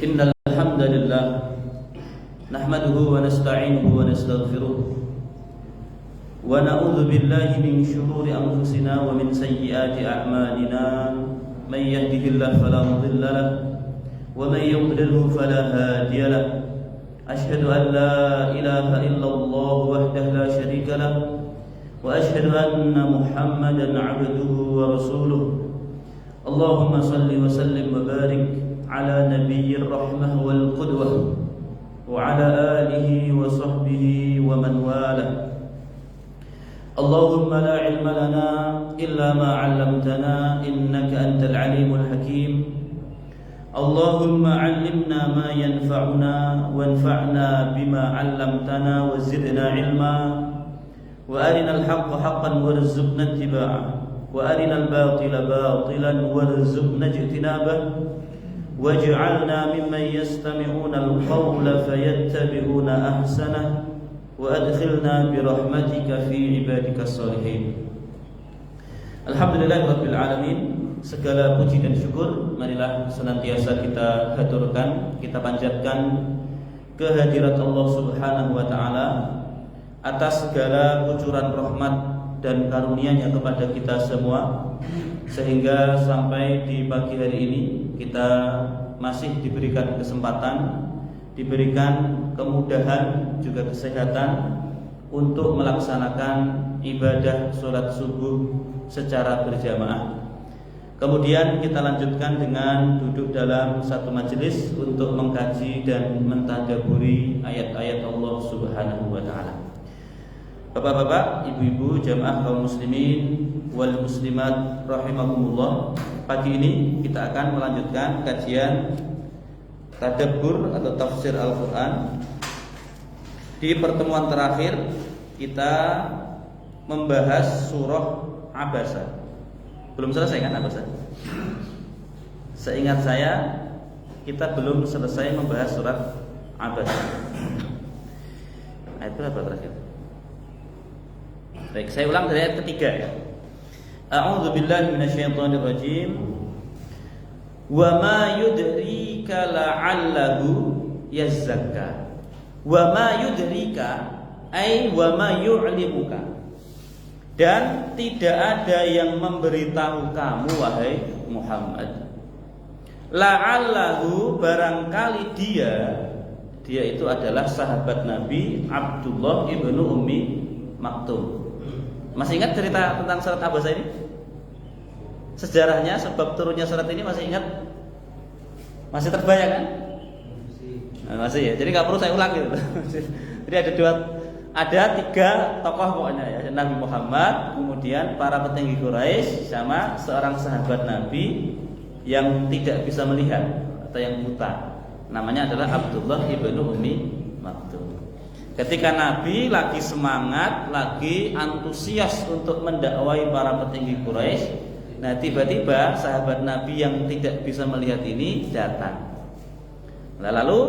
Innal hamdalillah nahmaduhu wa nasta'inuhu wa nastaghfiruh wa na'udzu billahi min shururi anfusina wa min sayyiati a'malina may yahdihillahu fala mudilla lahu wa may yudlilhu fala hadiya lahu ashhadu an la ilaha illallah wahdahu la syarika lahu wa ashhadu anna Muhammadan 'abduhu wa rasuluh. Allahumma salli wa sallim wa barik ala nabiyyir rahmah wal qudwah wa ala alihi wa sahbihi wa man walah. Allahumma la ilma lana illa ma 'allamtana innaka antal alimul hakim. Allahumma 'allimna ma yanfa'una wanfa'na bima 'allamtana wa zidna ilma wa arinal haqqa haqqan warzuqna ittiba'ah wa arinal batila batilan warzuqna ijtinabah waj'alna mimman yastami'una al-qawla fayattabi'una ahsanah wa adkhilna bi rahmatika fi ibadikas shalihin. Alhamdulillahirabbil alamin. Segala puji dan syukur marilah senantiasa kita haturkan, kita panjatkan kehadirat Allah Subhanahu wa taala atas segala kucuran rahmat dan karunia-Nya kepada kita semua, sehingga sampai di pagi hari ini kita masih diberikan kesempatan, diberikan kemudahan juga kesehatan untuk melaksanakan ibadah sholat subuh secara berjamaah. Kemudian kita lanjutkan dengan duduk dalam satu majelis untuk mengkaji dan mentadabburi ayat-ayat Allah Subhanahu wa taala. Bapak-bapak, ibu-ibu, jamaah kaum muslimin wal muslimat rahimakumullah. Pagi ini kita akan melanjutkan kajian tadabbur atau tafsir Al-Qur'an. Di pertemuan terakhir kita membahas surah Abasa. Belum selesai kan Abasa? Seingat saya kita belum selesai membahas surat Abasa. Ayat berapa terakhir? Baik, saya ulang dari ayat ketiga ya. A'udzu billahi minasyaitonir rajim. Wa ma yudrika la'allahu yazakka. Wa ma yudrika ay wa ma yu'limuka. Dan tidak ada yang memberitahu kamu wahai Muhammad. La'allahu, barangkali dia itu adalah sahabat Nabi Abdullah ibnu Ummi Maktum. Masih ingat cerita tentang surat Abasa ini? Sejarahnya, sebab turunnya surat ini masih ingat? Masih terbayang kan? Masih ya. Jadi nggak perlu saya ulang gitu. Jadi ada tiga tokoh pokoknya ya. Nabi Muhammad, kemudian para petinggi Quraisy, sama seorang sahabat Nabi yang tidak bisa melihat atau yang buta. Namanya adalah Abdullah ibnu Ummi Maktum. Ketika Nabi lagi semangat, lagi antusias untuk mendakwai para petinggi Quraisy, nah tiba-tiba sahabat Nabi yang tidak bisa melihat ini datang. Lalu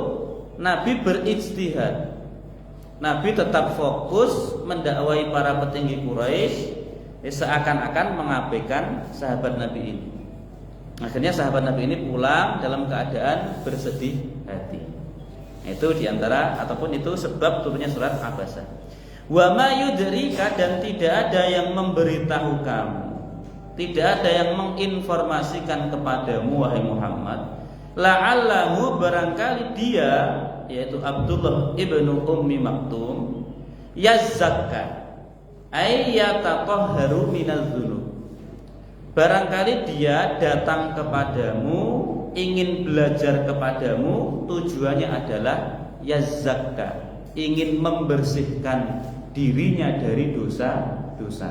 Nabi berijtihad. Nabi tetap fokus mendakwai para petinggi Quraisy, seakan-akan mengabaikan sahabat Nabi ini. Akhirnya sahabat Nabi ini pulang dalam keadaan bersedih hati. Itu diantara ataupun itu sebab turunnya surat Abasa. Wa ma yudrika, dan tidak ada yang memberitahu kamu, tidak ada yang menginformasikan kepadamu wahai Muhammad. La'allahu, barangkali dia, yaitu Abdullah ibnu Ummi Maktum, yazakka ay yatatahharu minadz-dzunub. Barangkali dia datang kepadamu, ingin belajar kepadamu, tujuannya adalah yazakka, ingin membersihkan dirinya dari dosa-dosa,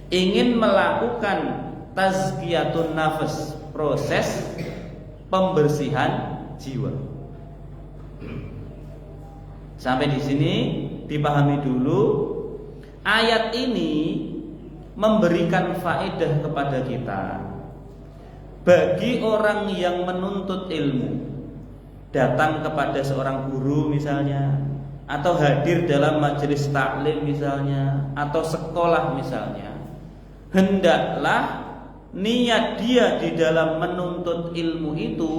ingin melakukan tazkiyatun nafas, proses pembersihan jiwa. Sampai di sini dipahami dulu. Ayat ini memberikan faedah kepada kita. Bagi orang yang menuntut ilmu, datang kepada seorang guru misalnya, atau hadir dalam majelis taklim misalnya, atau sekolah misalnya, hendaklah niat dia di dalam menuntut ilmu itu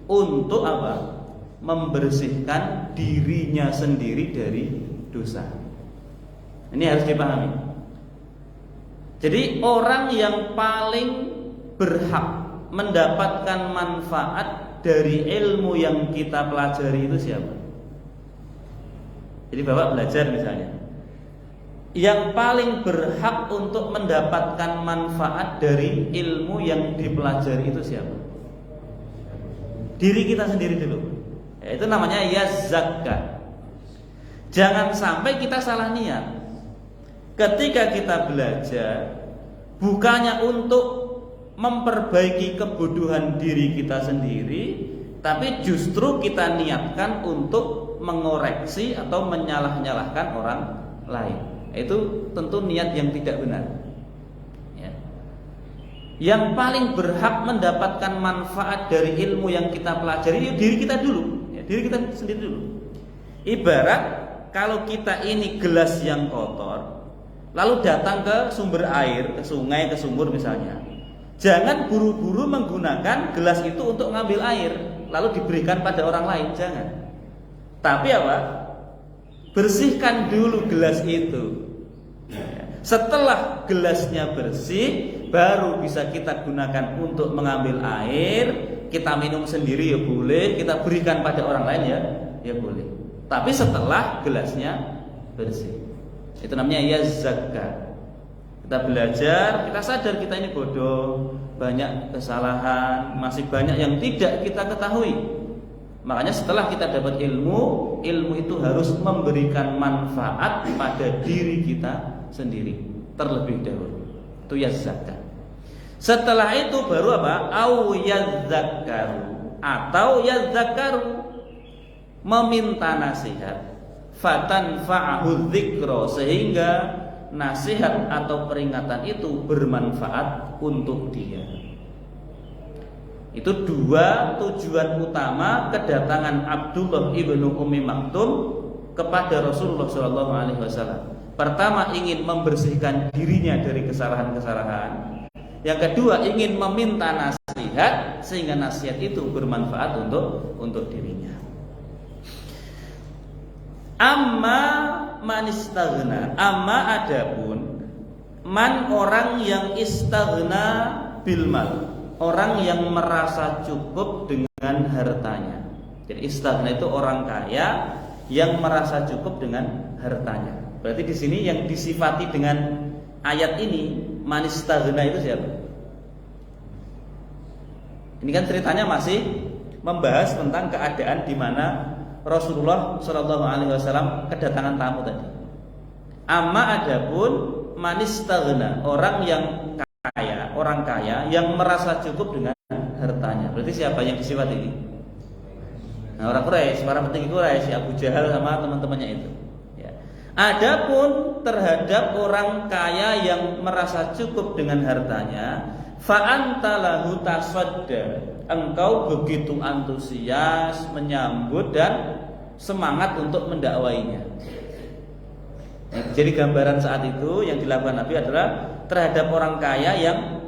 untuk apa? Membersihkan dirinya sendiri dari dosa. Ini harus dipahami. Jadi orang yang paling berhak mendapatkan manfaat dari ilmu yang kita pelajari itu siapa? Jadi Bapak belajar misalnya, yang paling berhak untuk mendapatkan manfaat dari ilmu yang dipelajari itu siapa? Diri kita sendiri dulu. Itu namanya yazakka. Jangan sampai kita salah niat. Ketika kita belajar, bukannya untuk memperbaiki kebodohan diri kita sendiri, tapi justru kita niatkan untuk mengoreksi atau menyalah-nyalahkan orang lain. Itu tentu niat yang tidak benar. Ya. Yang paling berhak mendapatkan manfaat dari ilmu yang kita pelajari itu diri kita dulu, ya, diri kita sendiri dulu. Ibarat kalau kita ini gelas yang kotor, lalu datang ke sumber air, ke sungai, ke sumur misalnya, jangan buru-buru menggunakan gelas itu untuk ngambil air lalu diberikan pada orang lain, jangan. Tapi apa? Bersihkan dulu gelas itu. Setelah gelasnya bersih, baru bisa kita gunakan untuk mengambil air. Kita minum sendiri ya boleh, kita berikan pada orang lain ya boleh. Tapi setelah gelasnya bersih. Itu namanya yazakka. Kita belajar, kita sadar kita ini bodoh, banyak kesalahan, masih banyak yang tidak kita ketahui. Makanya setelah kita dapat ilmu itu harus memberikan manfaat pada diri kita sendiri terlebih dahulu. Itu yazakka. Setelah itu baru apa? Au yazakkaru, atau yazakkaru, meminta nasihat. Fatanfa'ahu dzikra, sehingga nasihat atau peringatan itu bermanfaat untuk dia. Itu dua tujuan utama kedatangan Abdullah ibnu Ummi Maktum kepada Rasulullah SAW. Pertama, ingin membersihkan dirinya dari kesalahan-kesalahan. Yang kedua, ingin meminta nasihat sehingga nasihat itu bermanfaat untuk dirinya. Amma man istaghna, amma adapun man, orang yang istaghna bil mal, orang yang merasa cukup dengan hartanya. Jadi istaghna itu orang kaya yang merasa cukup dengan hartanya. Berarti di sini yang disifati dengan ayat ini man istaghna itu siapa? Ini kan ceritanya masih membahas tentang keadaan di mana Rasulullah SAW kedatangan tamu tadi. Amma adapun man istaghna, orang yang kaya, orang kaya yang merasa cukup dengan hartanya. Berarti siapa yang disifat ini? Nah, orang Quraisy, para petinggi Quraisy, Abu Jahal sama teman-temannya itu. Ya. Adapun terhadap orang kaya yang merasa cukup dengan hartanya, fa anta lahu tasadda, engkau begitu antusias menyambut dan semangat untuk mendakwainya. Jadi gambaran saat itu yang dilakukan Nabi adalah terhadap orang kaya yang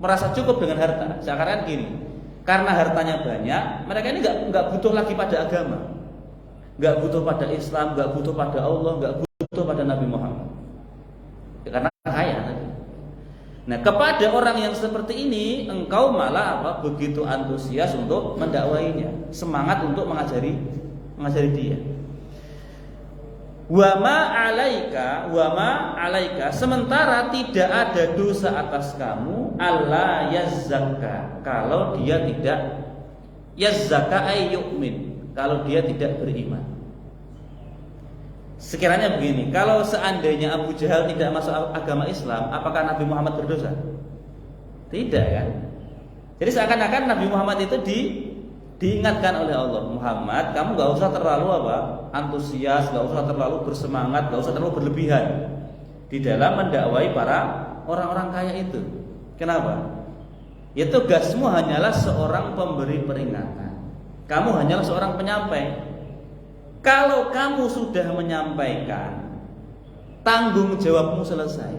merasa cukup dengan harta. Seakan-akan gini, karena hartanya banyak, mereka ini nggak butuh lagi pada agama, nggak butuh pada Islam, nggak butuh pada Allah, nggak butuh pada Nabi Muhammad, karena kaya tadi. Nah, kepada orang yang seperti ini, engkau malah apa? Begitu antusias untuk mendakwainya, semangat untuk mengajari dia. Wa ma alaika, sementara tidak ada dosa atas kamu, alla yazzaka, kalau dia tidak yazzaka ay yu'min, kalau dia tidak beriman. Sekiranya begini, kalau seandainya Abu Jahal tidak masuk agama Islam, apakah Nabi Muhammad berdosa? Tidak kan? Jadi seakan-akan Nabi Muhammad itu diingatkan oleh Allah, Muhammad, kamu gak usah terlalu antusias, gak usah terlalu bersemangat, gak usah terlalu berlebihan di dalam mendakwai para orang-orang kaya itu. Kenapa? Ya tugasmu hanyalah seorang pemberi peringatan, kamu hanyalah seorang penyampai. Kalau kamu sudah menyampaikan, tanggung jawabmu selesai.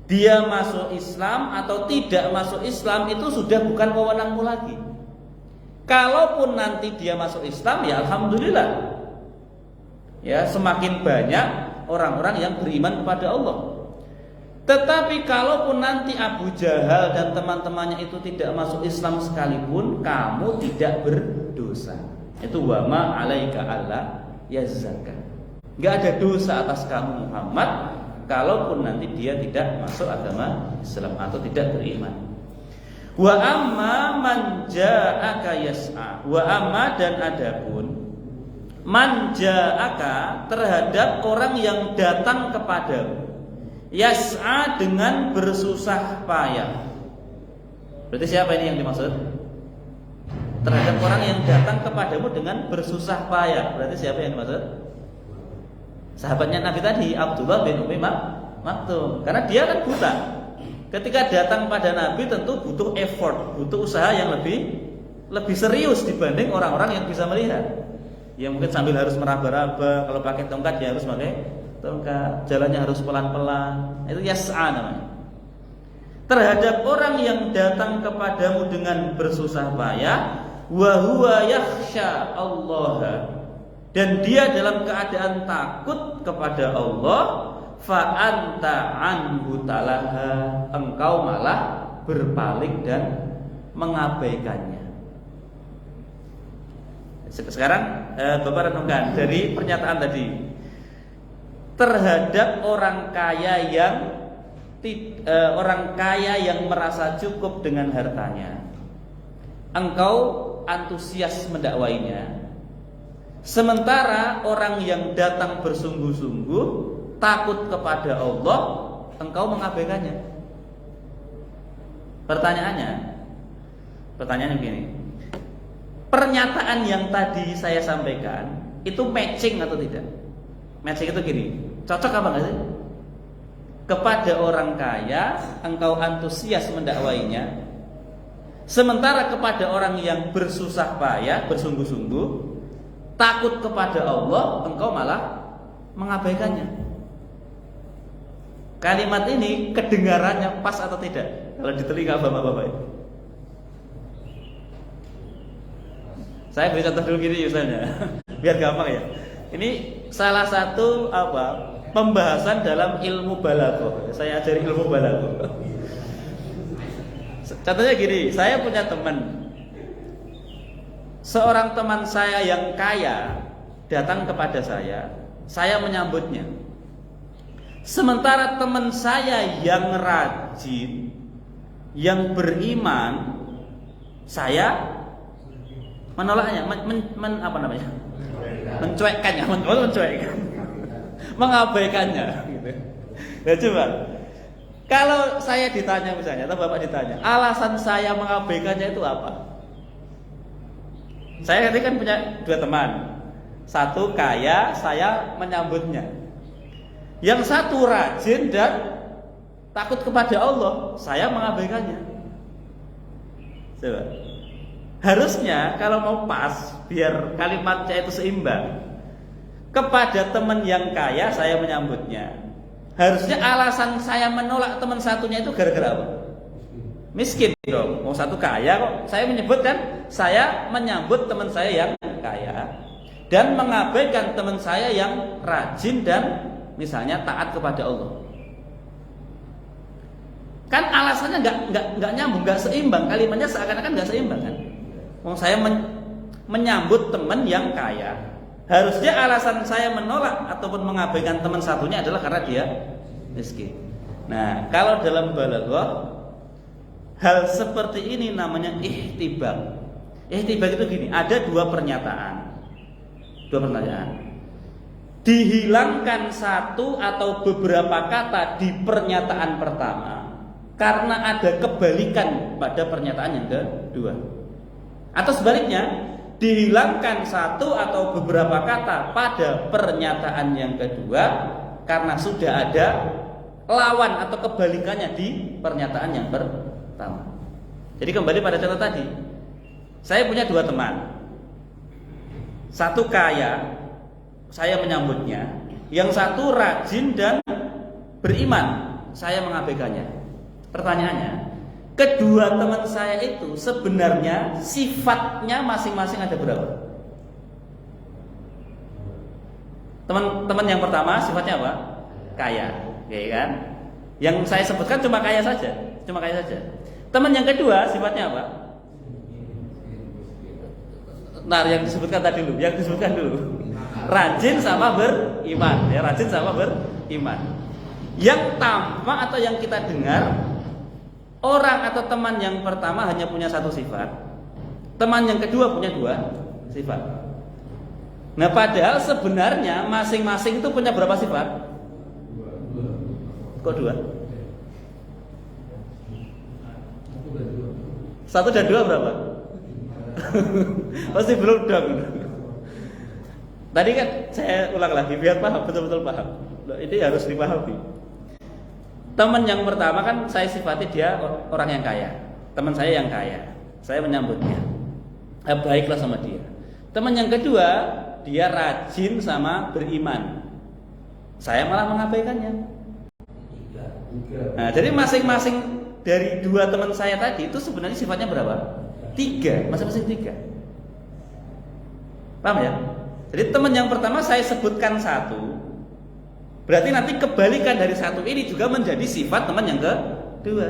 Dia masuk Islam atau tidak masuk Islam itu sudah bukan wewenangmu lagi. Kalaupun nanti dia masuk Islam, ya alhamdulillah. Ya, semakin banyak orang-orang yang beriman kepada Allah. Tetapi kalaupun nanti Abu Jahal dan teman-temannya itu tidak masuk Islam sekalipun, kamu tidak berdosa. Itu wa ma 'alaika alla yazzaka. Enggak ada dosa atas kamu Muhammad kalaupun nanti dia tidak masuk agama Islam atau tidak beriman. Wa amma man ja'aka yas'a. Wa amma dan adapun man ja'aka terhadap orang yang datang kepadamu yas'a dengan bersusah payah. Berarti siapa ini yang dimaksud? Terhadap orang yang datang kepadamu dengan bersusah payah. Berarti siapa yang dimaksud? Sahabatnya Nabi tadi, Abdullah bin Ummi Maktum. Karena dia kan buta. Ketika datang pada Nabi tentu butuh effort, butuh usaha yang lebih serius dibanding orang-orang yang bisa melihat. Ya mungkin sambil harus meraba-raba, kalau pakai tongkat ya harus pakai tongkat, jalannya harus pelan-pelan. Itu yas'a namanya. Terhadap orang yang datang kepadamu dengan bersusah payah, wa huwa yakhsha Allah, dan dia dalam keadaan takut kepada Allah, fa anta anhu talaha, engkau malah berpaling dan mengabaikannya. Sekarang Bapak renungkan dari pernyataan tadi. Terhadap orang kaya yang merasa cukup dengan hartanya, engkau antusias mendakwainya. Sementara orang yang datang bersungguh-sungguh takut kepada Allah, engkau mengabaikannya. Pertanyaannya begini. Pernyataan yang tadi saya sampaikan itu matching atau tidak? Matching itu gini, cocok apa enggak sih? Kepada orang kaya engkau antusias mendakwainya, sementara kepada orang yang bersusah payah, bersungguh-sungguh takut kepada Allah, engkau malah mengabaikannya. Kalimat ini kedengarannya pas atau tidak? Kalau di telinga bapak-bapak itu. Saya beri contoh dulu gini misalnya, biar gampang ya. Ini salah satu pembahasan dalam ilmu balaghah. Saya ajari ilmu balaghah. Contohnya gini, saya punya teman. Seorang teman saya yang kaya datang kepada saya menyambutnya. Sementara teman saya yang rajin, yang beriman, saya menolaknya, mencuekkannya, mengabaikannya. Gitu. Nah, coba, kalau saya ditanya misalnya, atau Bapak ditanya, alasan saya mengabaikannya itu apa? Saya kan punya dua teman. Satu kaya, saya menyambutnya. Yang satu rajin dan takut kepada Allah, saya mengabaikannya. Coba. Harusnya kalau mau pas, biar kalimatnya itu seimbang. Kepada teman yang kaya, saya menyambutnya. Harusnya alasan saya menolak teman satunya itu gara-gara apa? Miskin dong. Mau satu kaya kok saya menyebut dan saya menyambut teman saya yang kaya dan mengabaikan teman saya yang rajin dan misalnya taat kepada Allah. Kan alasannya nggak nyambung, nggak seimbang. Kalimatnya seakan-akan nggak seimbang kan? Mau saya menyambut teman yang kaya. Harusnya alasan saya menolak ataupun mengabaikan teman satunya adalah karena dia miskin. Nah, kalau dalam balaghah hal seperti ini namanya ihtibak. Ihtibak itu gini, ada dua pertanyaan. Dihilangkan satu atau beberapa kata di pernyataan pertama karena ada kebalikan pada pernyataan yang kedua. Atau sebaliknya, dihilangkan satu atau beberapa kata pada pernyataan yang kedua karena sudah ada lawan atau kebalikannya di pernyataan yang pertama. Jadi kembali pada contoh tadi, saya punya dua teman. Satu kaya, saya menyambutnya. Yang satu rajin dan beriman, saya mengabaikannya. Pertanyaannya, kedua teman saya itu sebenarnya sifatnya masing-masing ada berapa? Teman-teman yang pertama sifatnya apa? Kaya, ya kan? Yang saya sebutkan cuma kaya saja. Teman yang kedua sifatnya apa? Nah, yang disebutkan tadi dulu, rajin sama beriman, ya, rajin sama beriman. Yang tampak atau yang kita dengar, orang atau teman yang pertama hanya punya satu sifat, teman yang kedua punya dua sifat. Nah, padahal sebenarnya masing-masing itu punya berapa sifat? Kok dua? Satu dan dua berapa? Pasti belum dong. Tadi kan saya ulang lagi biar paham, betul-betul paham. Ini harus dipahami. Teman yang pertama kan saya sifati dia orang yang kaya. Teman saya yang kaya, saya menyambutnya, baiklah sama dia. Teman yang kedua, dia rajin sama beriman, saya malah mengabaikannya. Nah, jadi masing-masing dari dua teman saya tadi itu sebenarnya sifatnya berapa? 3, masing-masing 3. Paham ya? Jadi teman yang pertama saya sebutkan 1, berarti nanti kebalikan dari 1 ini juga menjadi sifat teman yang kedua.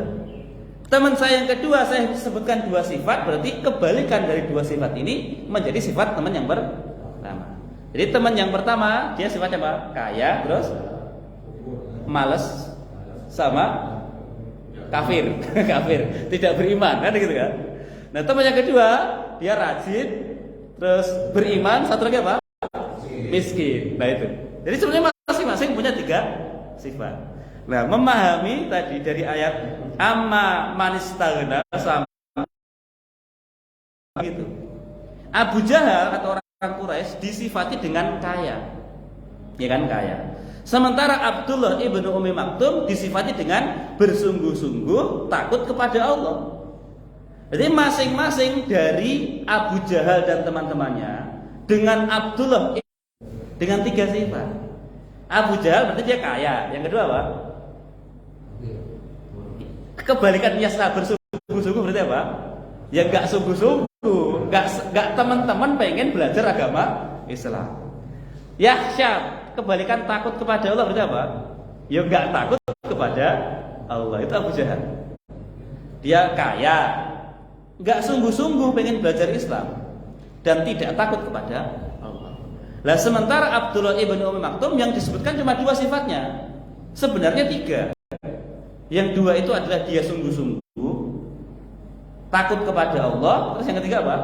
Teman saya yang kedua saya sebutkan 2 sifat, berarti kebalikan dari 2 sifat ini menjadi sifat teman yang pertama. Jadi teman yang pertama dia sifatnya apa? Kaya, terus malas sama kafir, tidak beriman, kan gitu kan? Nah, teman yang kedua dia rajin, terus beriman, satu lagi apa? Miskin. Nah itu. Jadi sebenarnya masing-masing punya 3 sifat. Nah, memahami tadi dari ayat amma manistaghna sama gitu. Abu Jahal atau orang Quraisy disifati dengan kaya. Ya kan, kaya. Sementara Abdullah ibnu Ummi Maktum disifati dengan bersungguh-sungguh takut kepada Allah. Jadi masing-masing dari Abu Jahal dan teman-temannya dengan Abdullah dengan 3 sifat. Abu Jahal berarti dia kaya. Yang kedua apa? Kebalikannya setelah bersungguh-sungguh berarti apa? Ya gak sungguh-sungguh, gak teman-teman pengen belajar agama Islam. Yahsyab, kebalikan takut kepada Allah berarti apa? Ya gak takut kepada Allah. Itu Abu Jahal. Dia kaya, gak sungguh-sungguh pengen belajar Islam dan tidak takut kepada Allah. Lah sementara Abdullah ibn Ummi Maktum yang disebutkan cuma 2 sifatnya, sebenarnya 3. Yang 2 itu adalah dia sungguh-sungguh takut kepada Allah, terus yang ketiga apa?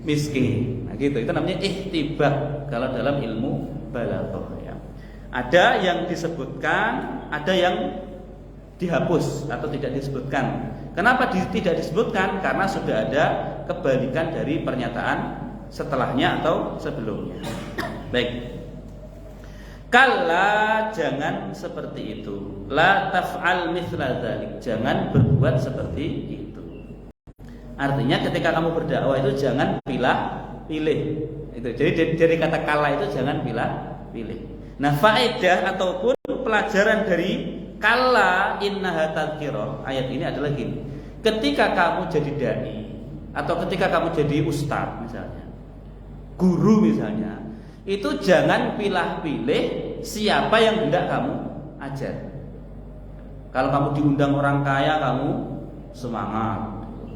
Miskin. Nah gitu, itu namanya ihtibah kalau dalam ilmu balaghah ya. Ada yang disebutkan, ada yang dihapus atau tidak disebutkan. Kenapa tidak disebutkan? Karena sudah ada kebalikan dari pernyataan setelahnya atau sebelumnya. Baik. Kalla, jangan seperti itu. La taf'al mithla dzalik. Jangan berbuat seperti itu. Artinya ketika kamu berdakwah itu jangan pilih. Itu. Jadi dari kata kalla itu jangan pilih. Nah, faedah ataupun pelajaran dari kalla innaha tadhkirah ayat ini adalah gini. Ketika kamu jadi dai atau ketika kamu jadi ustaz misalnya, guru misalnya, itu jangan pilih-pilih siapa yang hendak kamu ajar. Kalau kamu diundang orang kaya, kamu semangat,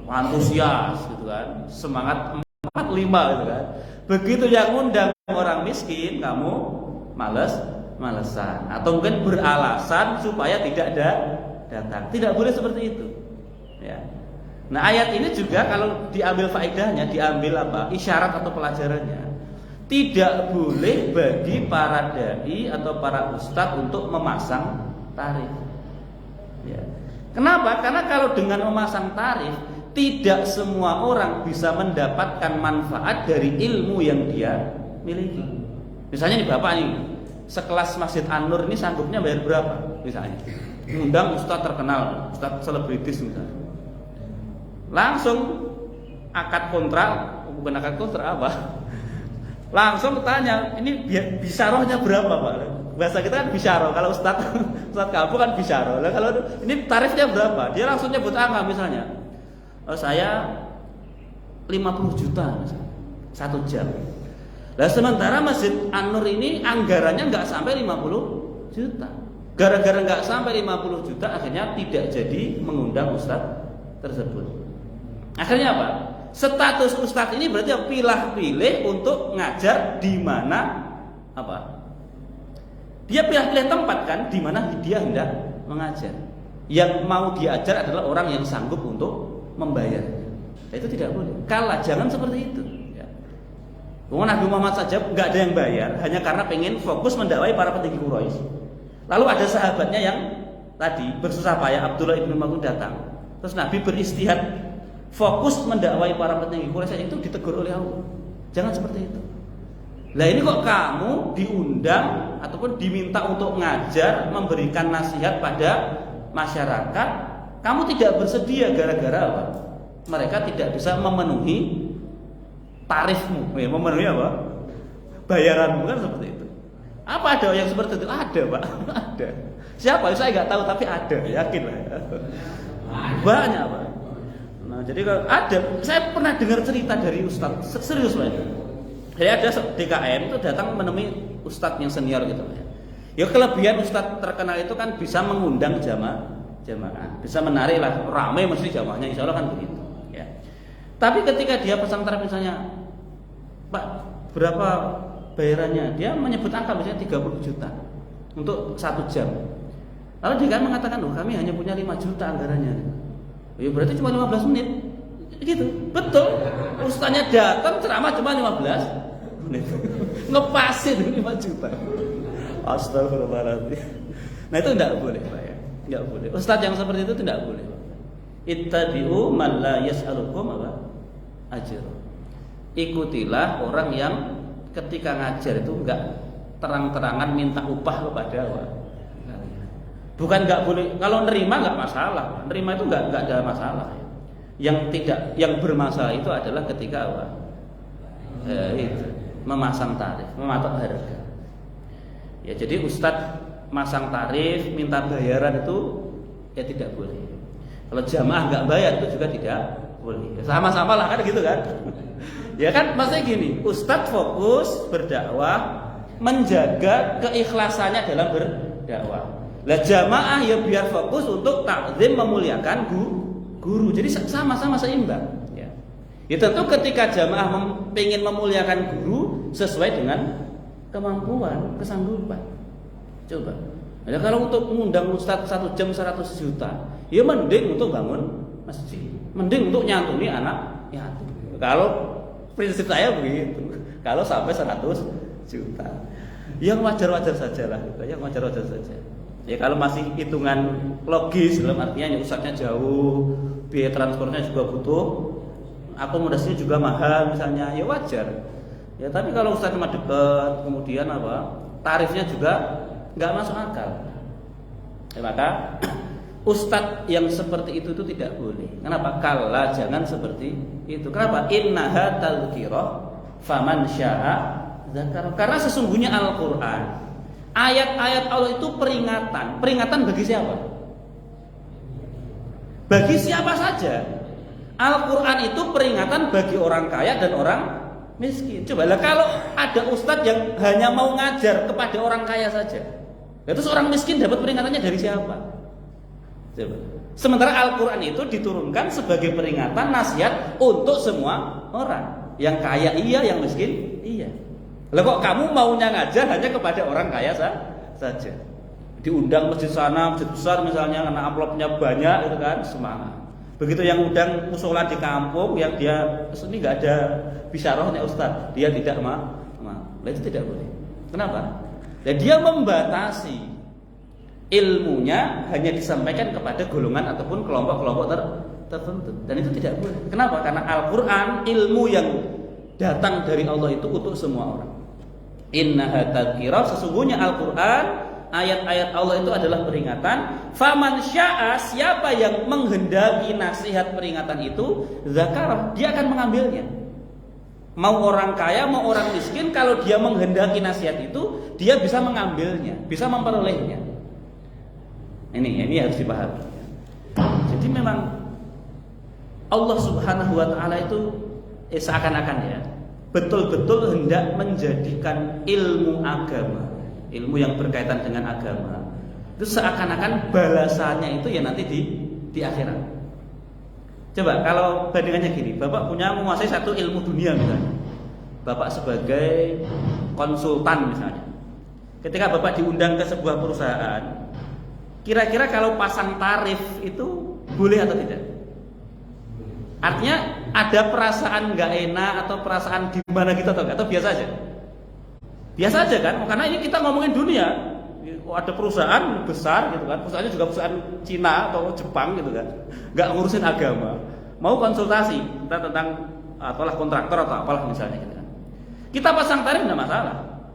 antusias gitu kan, semangat 45 gitu kan. Begitu yang undang orang miskin, kamu malesan atau mungkin beralasan supaya tidak datang. Tidak boleh seperti itu. Ya. Nah, ayat ini juga kalau diambil faedahnya, diambil apa? Isyarat atau pelajarannya. Tidak boleh bagi para dai atau para ustadz untuk memasang tarif. Ya. Kenapa? Karena kalau dengan memasang tarif, tidak semua orang bisa mendapatkan manfaat dari ilmu yang dia miliki. Misalnya nih bapak nih, sekelas Masjid An-Nur ini sanggupnya bayar berapa? Misalnya, undang ustadz terkenal, ustadz selebritis misalnya. Langsung akad kontrak, bukan akad kontrak apa? Langsung tanya, ini bisarohnya berapa Pak? Bahasa kita kan bisaroh, kalau ustadz Ustaz kamu kan bisyaro. Lah kalau ini tarifnya berapa? Dia langsung nyebut angka misalnya. Saya 50 juta misalnya, 1 jam. Lah sementara Masjid An-Nur ini anggarannya nggak sampai 50 juta. Gara-gara nggak sampai 50 juta akhirnya tidak jadi mengundang ustaz tersebut. Akhirnya apa? Status ustaz ini berarti pilih-pilih untuk ngajar di mana apa? Dia pilih-pilih tempat kan di mana dia hendak mengajar. Yang mau diajar adalah orang yang sanggup untuk membayar. Nah, itu tidak boleh. Kalah, jangan seperti itu. Nabi Muhammad saja nggak ada yang bayar hanya karena pengen fokus mendakwai para petinggi Quraisy. Lalu ada sahabatnya yang tadi bersusah payah, Abdullah ibnu Maktum datang. Terus Nabi beristihad fokus mendakwai para petinggi Quraisy, itu ditegur oleh Allah. Jangan seperti itu. Lah ini kok kamu diundang ataupun diminta untuk ngajar, memberikan nasihat pada masyarakat, kamu tidak bersedia gara-gara apa? Mereka tidak bisa memenuhi tarifmu, memenuhi apa? Bayaranmu kan seperti itu. Apa ada yang seperti itu? Ada, Pak. Ada. Siapa? Saya nggak tahu, tapi ada. Yakin lah. Banyak, Pak. Nah, jadi kalau ada, saya pernah dengar cerita dari ustaz, serius Pak. Jadi ada DKM itu datang menemui ustaz yang senior gitu. Ya kelebihan ustaz terkenal itu kan bisa mengundang jamaah, bisa menarik lah, ramai mesti jamaahnya, insya Allah kan begitu. Ya. Tapi ketika dia pesan tarif misalnya, Pak, berapa bayarannya? Dia menyebut angka misalnya 30 juta untuk 1 jam. Lalu dia kan mengatakan, kami hanya punya 5 juta anggarannya. Ya berarti cuma 15 menit. Gitu. Betul. Ustaznya datang ceramah cuma 15 menit. Ngepasin 5 juta. Astagfirullahaladzim. Nah itu tidak boleh, Pak ya. Tidak boleh. Ustaz yang seperti itu tidak boleh. Ittabi'u man la yas'alukum apa? Ajr. Ikutilah orang yang ketika ngajar itu enggak terang-terangan minta upah kepada kalian. Bukan enggak boleh, kalau nerima enggak masalah. Nerima itu enggak ada masalah. Yang bermasalah itu adalah ketika apa? Itu memasang tarif, mematok harga. Ya jadi ustadz masang tarif, minta bayaran itu ya tidak boleh. Kalau jamaah enggak bayar itu juga tidak boleh. Sama-sama lah kan gitu kan. Ya kan maksudnya gini, ustadz fokus berdakwah, menjaga keikhlasannya dalam berdakwah. Lah jamaah ya biar fokus untuk takzim, memuliakan guru. Jadi sama-sama seimbang. Ya tentu ketika jamaah ingin memuliakan guru sesuai dengan kemampuan, kesanggupan. Coba. Nah, kalau untuk mengundang ustadz 1 jam 100 juta, ya mending untuk bangun masjid, mending untuk nyantuni anak yatim. Kalau prinsip saya begitu. Kalau sampai 100 juta, yang wajar-wajar saja lah, yang wajar-wajar saja. Ya kalau masih hitungan logis, dalam artinya ya ustadznya jauh, biaya transportnya juga butuh, akomodasinya juga mahal misalnya, ya wajar. Ya tapi kalau ustadz cuma dekat, kemudian apa, tarifnya juga nggak masuk akal. Ya, maka ustadz yang seperti itu tidak boleh. Kenapa? Kala jangan seperti itu. Kenapa? Innaha tadhkirah faman syaa dzakar. Karena sesungguhnya Al-Qur'an, ayat-ayat Allah itu peringatan. Peringatan bagi siapa? Bagi siapa saja. Al-Quran itu peringatan bagi orang kaya dan orang miskin. Cobalah kalau ada ustadz yang hanya mau ngajar kepada orang kaya saja, itu seorang miskin dapat peringatannya dari siapa? Coba. Sementara Al-Quran itu diturunkan sebagai peringatan, nasihat untuk semua orang. Yang kaya iya, yang miskin iya. Lah kok kamu maunya ngajar hanya kepada orang kaya saja? Diundang masjid sana, masjid besar misalnya, karena amplopnya banyak itu kan, semangat. Begitu yang undang musola di kampung, yang dia ini nggak ada bisyarahnya ustaz, dia tidak mau. Nah, itu tidak boleh. Kenapa? Ya, dia membatasi ilmunya hanya disampaikan kepada golongan ataupun kelompok-kelompok tertentu, dan itu tidak boleh. Kenapa? Karena Al-Quran, ilmu yang datang dari Allah itu untuk semua orang. Innaha tadhkirah, sesungguhnya Al-Quran, ayat-ayat Allah itu adalah peringatan. Faman syaa, siapa yang menghendaki nasihat peringatan itu, zakarah, dia akan mengambilnya. Mau orang kaya, mau orang miskin, kalau dia menghendaki nasihat itu, dia bisa mengambilnya, bisa memperolehnya. Ini harus dipahami. Jadi memang Allah Subhanahu wa taala itu seakan-akan ya betul-betul hendak menjadikan ilmu agama, ilmu yang berkaitan dengan agama itu seakan-akan balasannya itu ya nanti di akhirat. Coba kalau bandingannya gini, Bapak punya menguasai satu ilmu dunia misalnya. Bapak sebagai konsultan misalnya. Ketika Bapak diundang ke sebuah perusahaan, kira-kira kalau pasang tarif itu boleh atau tidak? Artinya ada perasaan nggak enak atau perasaan gimana gitu atau biasa aja? Biasa aja kan? Karena ini kita ngomongin dunia. Ada perusahaan besar gitu kan, perusahaannya juga perusahaan Cina atau Jepang gitu kan, nggak ngurusin agama, mau konsultasi tentang apalah kontraktor atau apalah misalnya gitu kan. Kita pasang tarif nggak masalah.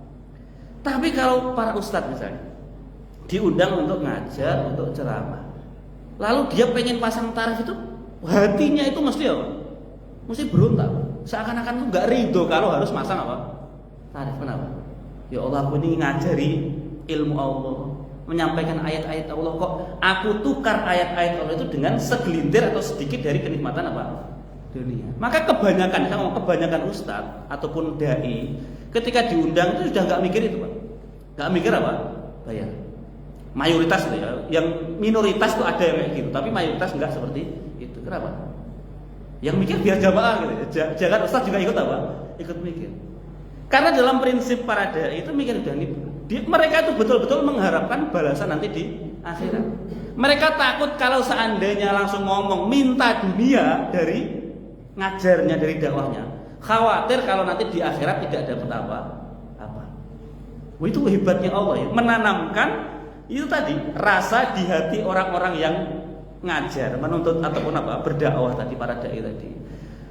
Tapi kalau para ustadz misalnya diundang untuk ngajar, untuk ceramah, lalu dia pengen pasang tarif itu, hatinya itu mesti apa? Mesti berontak. Seakan-akan tuh nggak ridho kalau harus masang apa? Tarif. Kenapa? Ya Allah, aku ini ngajari ilmu Allah, menyampaikan ayat-ayat Allah, kok aku tukar ayat-ayat Allah itu dengan segelintir atau sedikit dari kenikmatan apa? Dunia. Maka kebanyakan ustadz ataupun dai ketika diundang itu sudah nggak mikir itu, Pak. Nggak mikir apa? Bayar. Mayoritas itu ya, yang minoritas itu ada yang kayak gitu, tapi mayoritas nggak seperti itu. Kenapa? Yang mikir biar jamaah gitu. Jangan ustadz juga ikut apa? Ikut mikir. Karena dalam prinsip para dai itu mikir udah nih. Mereka itu betul-betul mengharapkan balasan nanti di akhirat. Mereka takut kalau seandainya langsung ngomong minta dunia dari ngajarnya, dari dakwahnya, khawatir kalau nanti di akhirat tidak dapat apa. Itu hebatnya Allah ya, menanamkan itu tadi rasa di hati orang-orang yang ngajar, menuntut ataupun apa berdakwah tadi, para dai tadi.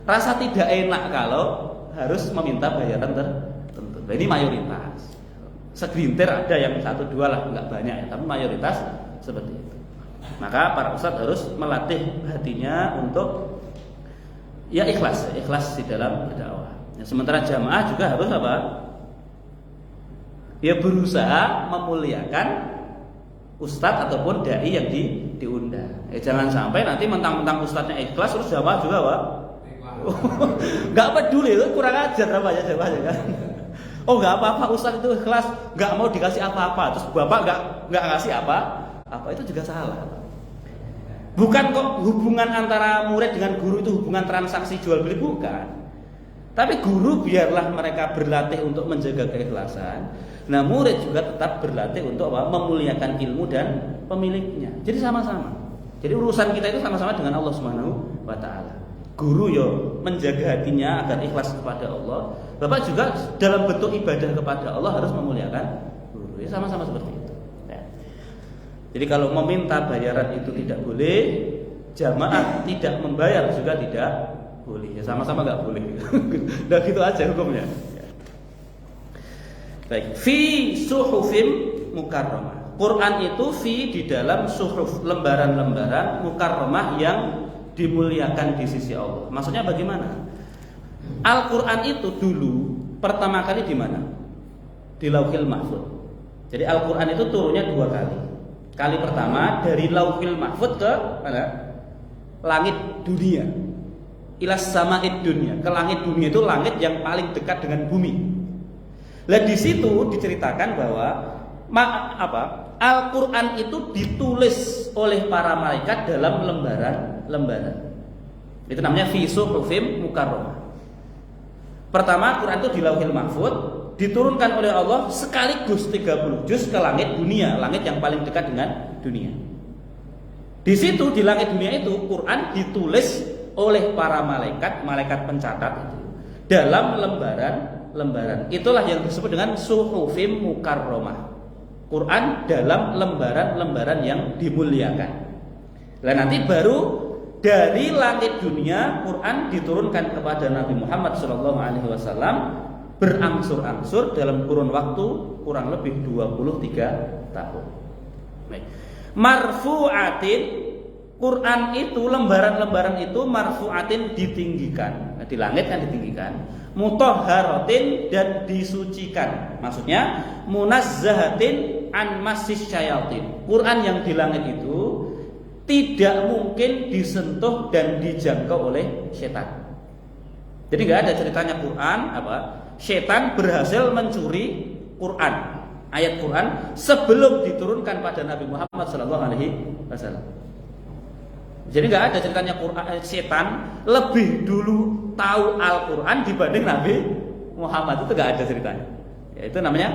Rasa tidak enak kalau harus meminta bayaran tertentu. Nah, ini mayoritas. Segelintir ada yang 1-2 lah, nggak banyak ya, tapi mayoritas seperti itu. Maka para ustadz harus melatih hatinya untuk ya ikhlas di dalam berdakwah. Ya, sementara jamaah juga harus apa? Ya berusaha memuliakan ustadz ataupun dai yang diundang. Jangan sampai nanti mentang-mentang ustadznya ikhlas terus jamaah juga apa? Nggak peduli, itu kurang ajar apa ya jamaahnya kan? Oh nggak apa-apa, ustadz itu ikhlas, nggak mau dikasih apa-apa, terus bapak nggak ngasih apa itu juga salah. Bukan kok hubungan antara murid dengan guru itu hubungan transaksi jual beli, bukan. Tapi guru biarlah mereka berlatih untuk menjaga keikhlasan. Nah murid juga tetap berlatih untuk apa? Memuliakan ilmu dan pemiliknya. Jadi sama-sama. Jadi urusan kita itu sama-sama dengan Allah Subhanahu wa taala. Guru yo menjaga hatinya agar ikhlas kepada Allah. Bapak juga dalam bentuk ibadah kepada Allah harus memuliakan guru. Ya, sama-sama seperti itu. Ya. Jadi kalau meminta bayaran itu tidak boleh, jamaah tidak membayar juga tidak boleh. Ya, sama-sama nggak boleh. Udah gitu aja hukumnya. Ya. Baik. Fi suhufim mukarramah. Quran itu fi di dalam suhuf, lembaran-lembaran mukarramah yang dimuliakan di sisi Allah. Maksudnya bagaimana? Al-Quran itu dulu pertama kali di mana? Di Lauhil Mahfuz. Jadi Al-Quran itu turunnya 2 kali. Kali pertama dari Lauhil Mahfuz ke mana? Langit dunia. Ilas sama'id dunia. Ke langit dunia itu langit yang paling dekat dengan bumi. Lah di situ diceritakan bahwa Al-Quran itu ditulis oleh para malaikat dalam lembaran. Itu namanya fi suhufim mukarramah. Pertama Quran itu di Lauhil Mahfuz, diturunkan oleh Allah sekaligus 30 juz ke langit dunia, langit yang paling dekat dengan dunia. Di situ di langit dunia itu Quran ditulis oleh para malaikat pencatat itu dalam lembaran. Itulah yang disebut dengan suhufim mukarramah. Quran dalam lembaran-lembaran yang dimuliakan. Nah nanti baru dari langit dunia Quran diturunkan kepada Nabi Muhammad SAW berangsur-angsur dalam kurun waktu kurang lebih 23 tahun. Marfu'atin, Quran itu lembaran-lembaran itu marfu'atin ditinggikan. Nah, di langit kan ditinggikan. Mutahharatin dan disucikan. Maksudnya munazzahatin an masis syayatin. Quran yang di langit itu tidak mungkin disentuh dan dijangkau oleh setan. Jadi nggak ada ceritanya Quran setan berhasil mencuri Quran, ayat Quran sebelum diturunkan pada Nabi Muhammad SAW. Jadi nggak ada ceritanya setan lebih dulu tahu Al-Quran dibanding Nabi Muhammad, itu nggak ada ceritanya. Ya, itu namanya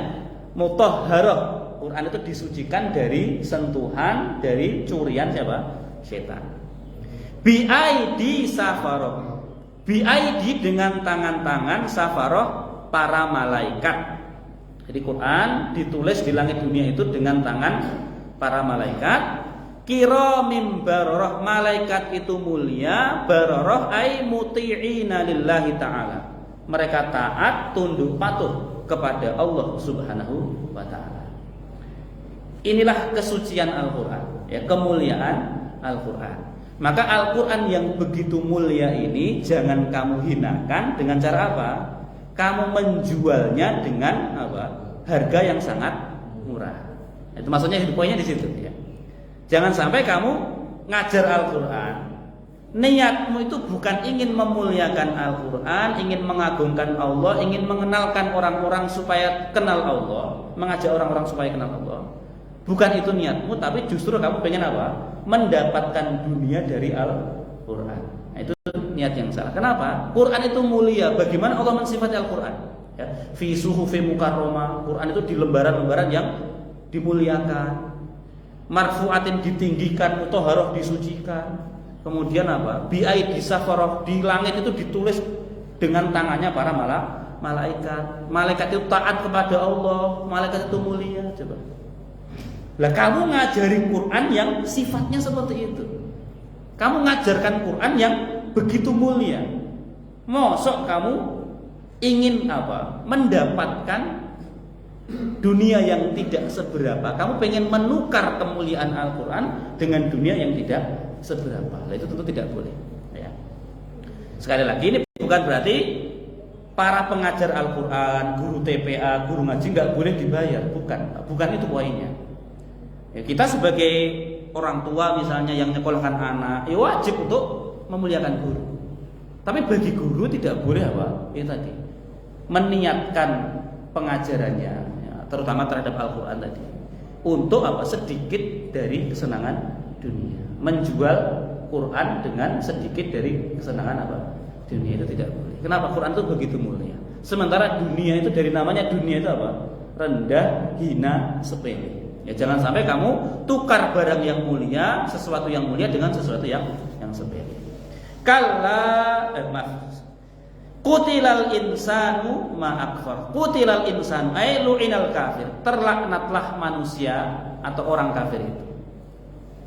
mutahharah. Quran itu disucikan dari sentuhan, dari curian siapa? Setan. Bi'aidi safaroh. Bi'aidi dengan tangan-tangan safaroh para malaikat. Jadi Quran ditulis di langit dunia itu dengan tangan para malaikat. Kiramim bararah, malaikat itu mulia, bararah ay muti'ina lillahi ta'ala. Mereka taat, tunduk patuh kepada Allah Subhanahu wa ta'ala. Inilah kesucian Al-Quran, ya, kemuliaan Al-Quran. Maka Al-Quran yang begitu mulia ini jangan kamu hinakan dengan cara apa? Kamu menjualnya dengan apa? Harga yang sangat murah. Itu maksudnya poinnya di situ, ya. Jangan sampai kamu ngajar Al-Quran, niatmu itu bukan ingin memuliakan Al-Quran, ingin mengagungkan Allah, ingin mengenalkan orang-orang supaya kenal Allah, mengajak orang-orang supaya kenal Allah. Bukan itu niatmu, tapi justru kamu pengen apa? Mendapatkan dunia dari Al-Quran. Nah, itu niat yang salah. Kenapa? Quran itu mulia. Bagaimana Allah mensifati Al-Quran? Ya, fi suhufi mukarramah. Quran itu di lembaran-lembaran yang dimuliakan. Marfu'atin ditinggikan, mutahharah disucikan. Kemudian apa? Bi'aidi safarah, di langit itu ditulis dengan tangannya para malaikat. Malaikat itu taat kepada Allah, malaikat itu mulia. Coba. Lah kamu ngajarin Quran yang sifatnya seperti itu. Kamu ngajarkan Quran yang begitu mulia. Mosok kamu ingin apa? Mendapatkan dunia yang tidak seberapa. Kamu pengen menukar kemuliaan Al-Quran dengan dunia yang tidak seberapa. Nah, itu tentu tidak boleh, ya. Sekali lagi, ini bukan berarti para pengajar Al-Quran, guru TPA, guru ngaji nggak boleh dibayar. Bukan itu poinnya. Ya, kita sebagai orang tua misalnya yang nyekolahkan anak, ya wajib untuk memuliakan guru. Tapi bagi guru tidak boleh apa? Ya tadi meniatkan pengajarannya, ya, terutama terhadap Al-Quran tadi, untuk apa? Sedikit dari kesenangan dunia. Menjual Quran dengan sedikit dari kesenangan apa? Dunia, itu tidak boleh. Kenapa? Quran itu begitu mulia. Sementara dunia itu dari namanya dunia itu apa? Rendah, hina, sepele. Ya, jangan sampai kamu tukar barang yang mulia, sesuatu yang mulia dengan sesuatu yang sepele. Qutilal insanu ma akfar. Qutilal insanu ay lu'inal kafir. Terlaknatlah manusia atau orang kafir itu.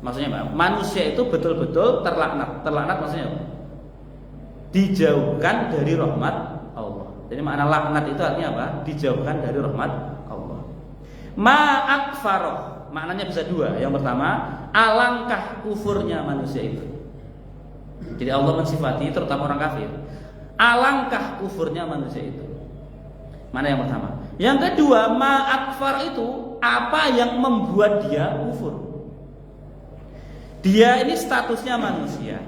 Maksudnya apa? Manusia itu betul-betul terlaknat. Terlaknat maksudnya apa? Dijauhkan dari rahmat Allah. Jadi makna laknat itu artinya apa? Dijauhkan dari rahmat Allah. Ma akfaroh, maknanya bisa dua. Yang pertama, alangkah kufurnya manusia itu. Jadi Allah mensifati terutama orang kafir. Alangkah kufurnya manusia itu. Mana yang pertama? Yang kedua, ma akfar itu apa yang membuat dia kufur? Dia ini statusnya manusia,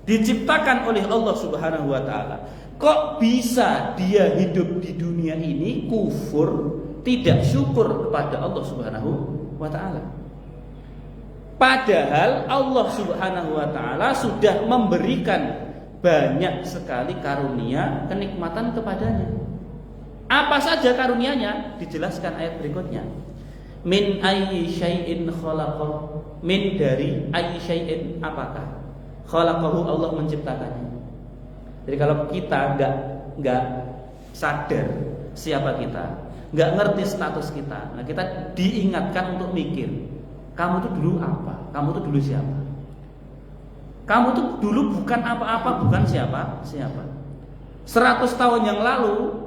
diciptakan oleh Allah Subhanahu wa taala. Kok bisa dia hidup di dunia ini kufur, tidak syukur kepada Allah Subhanahu wa taala? Padahal Allah Subhanahu wa taala sudah memberikan banyak sekali karunia, kenikmatan kepadanya. Apa saja karunianya? Dijelaskan ayat berikutnya. Min ayyi syai'in khalaqah. Min dari ayyi syai'in, apakah? Khalaqahu, Allah menciptakannya. Jadi kalau kita enggak sadar siapa kita, enggak ngerti status kita, nah kita diingatkan untuk mikir, kamu tuh dulu apa? Kamu tuh dulu siapa? Kamu tuh dulu bukan apa-apa, bukan siapa. 100 tahun yang lalu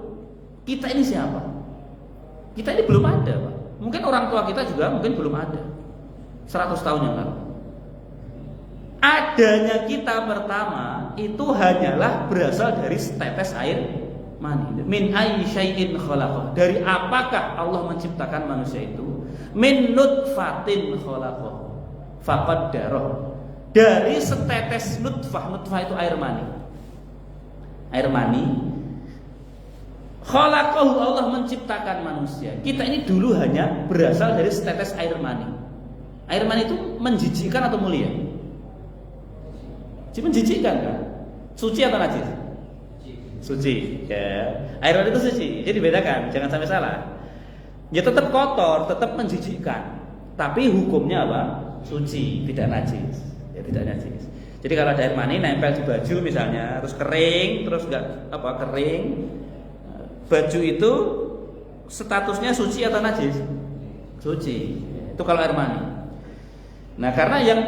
kita ini siapa? Kita ini belum ada, Pak. Mungkin orang tua kita juga mungkin belum ada 100 tahun yang lalu. Adanya kita pertama itu hanyalah berasal dari setetes air mani. Min ayyi syai'in khalaqah. Dari apakah Allah menciptakan manusia itu? Min nutfatin khalaqahu faqaddarah. Dari setetes nutfah, nutfah itu air mani. Air mani. Khalaqahu, Allah menciptakan manusia. Kita ini dulu hanya berasal dari setetes air mani. Air mani itu menjijikkan atau mulia? Menjijikkan kan? Suci atau najis? Suci. Ya. Air mani itu suci. Jadi bedakan, jangan sampai salah. Ya tetap kotor, tetap menjijikkan. Tapi hukumnya apa? Suci, tidak najis. Ya tidak najis. Jadi kalau ada air mani nempel di baju misalnya, terus kering, terus enggak kering, baju itu statusnya suci atau najis? Suci. Itu kalau air mani. Nah, karena yang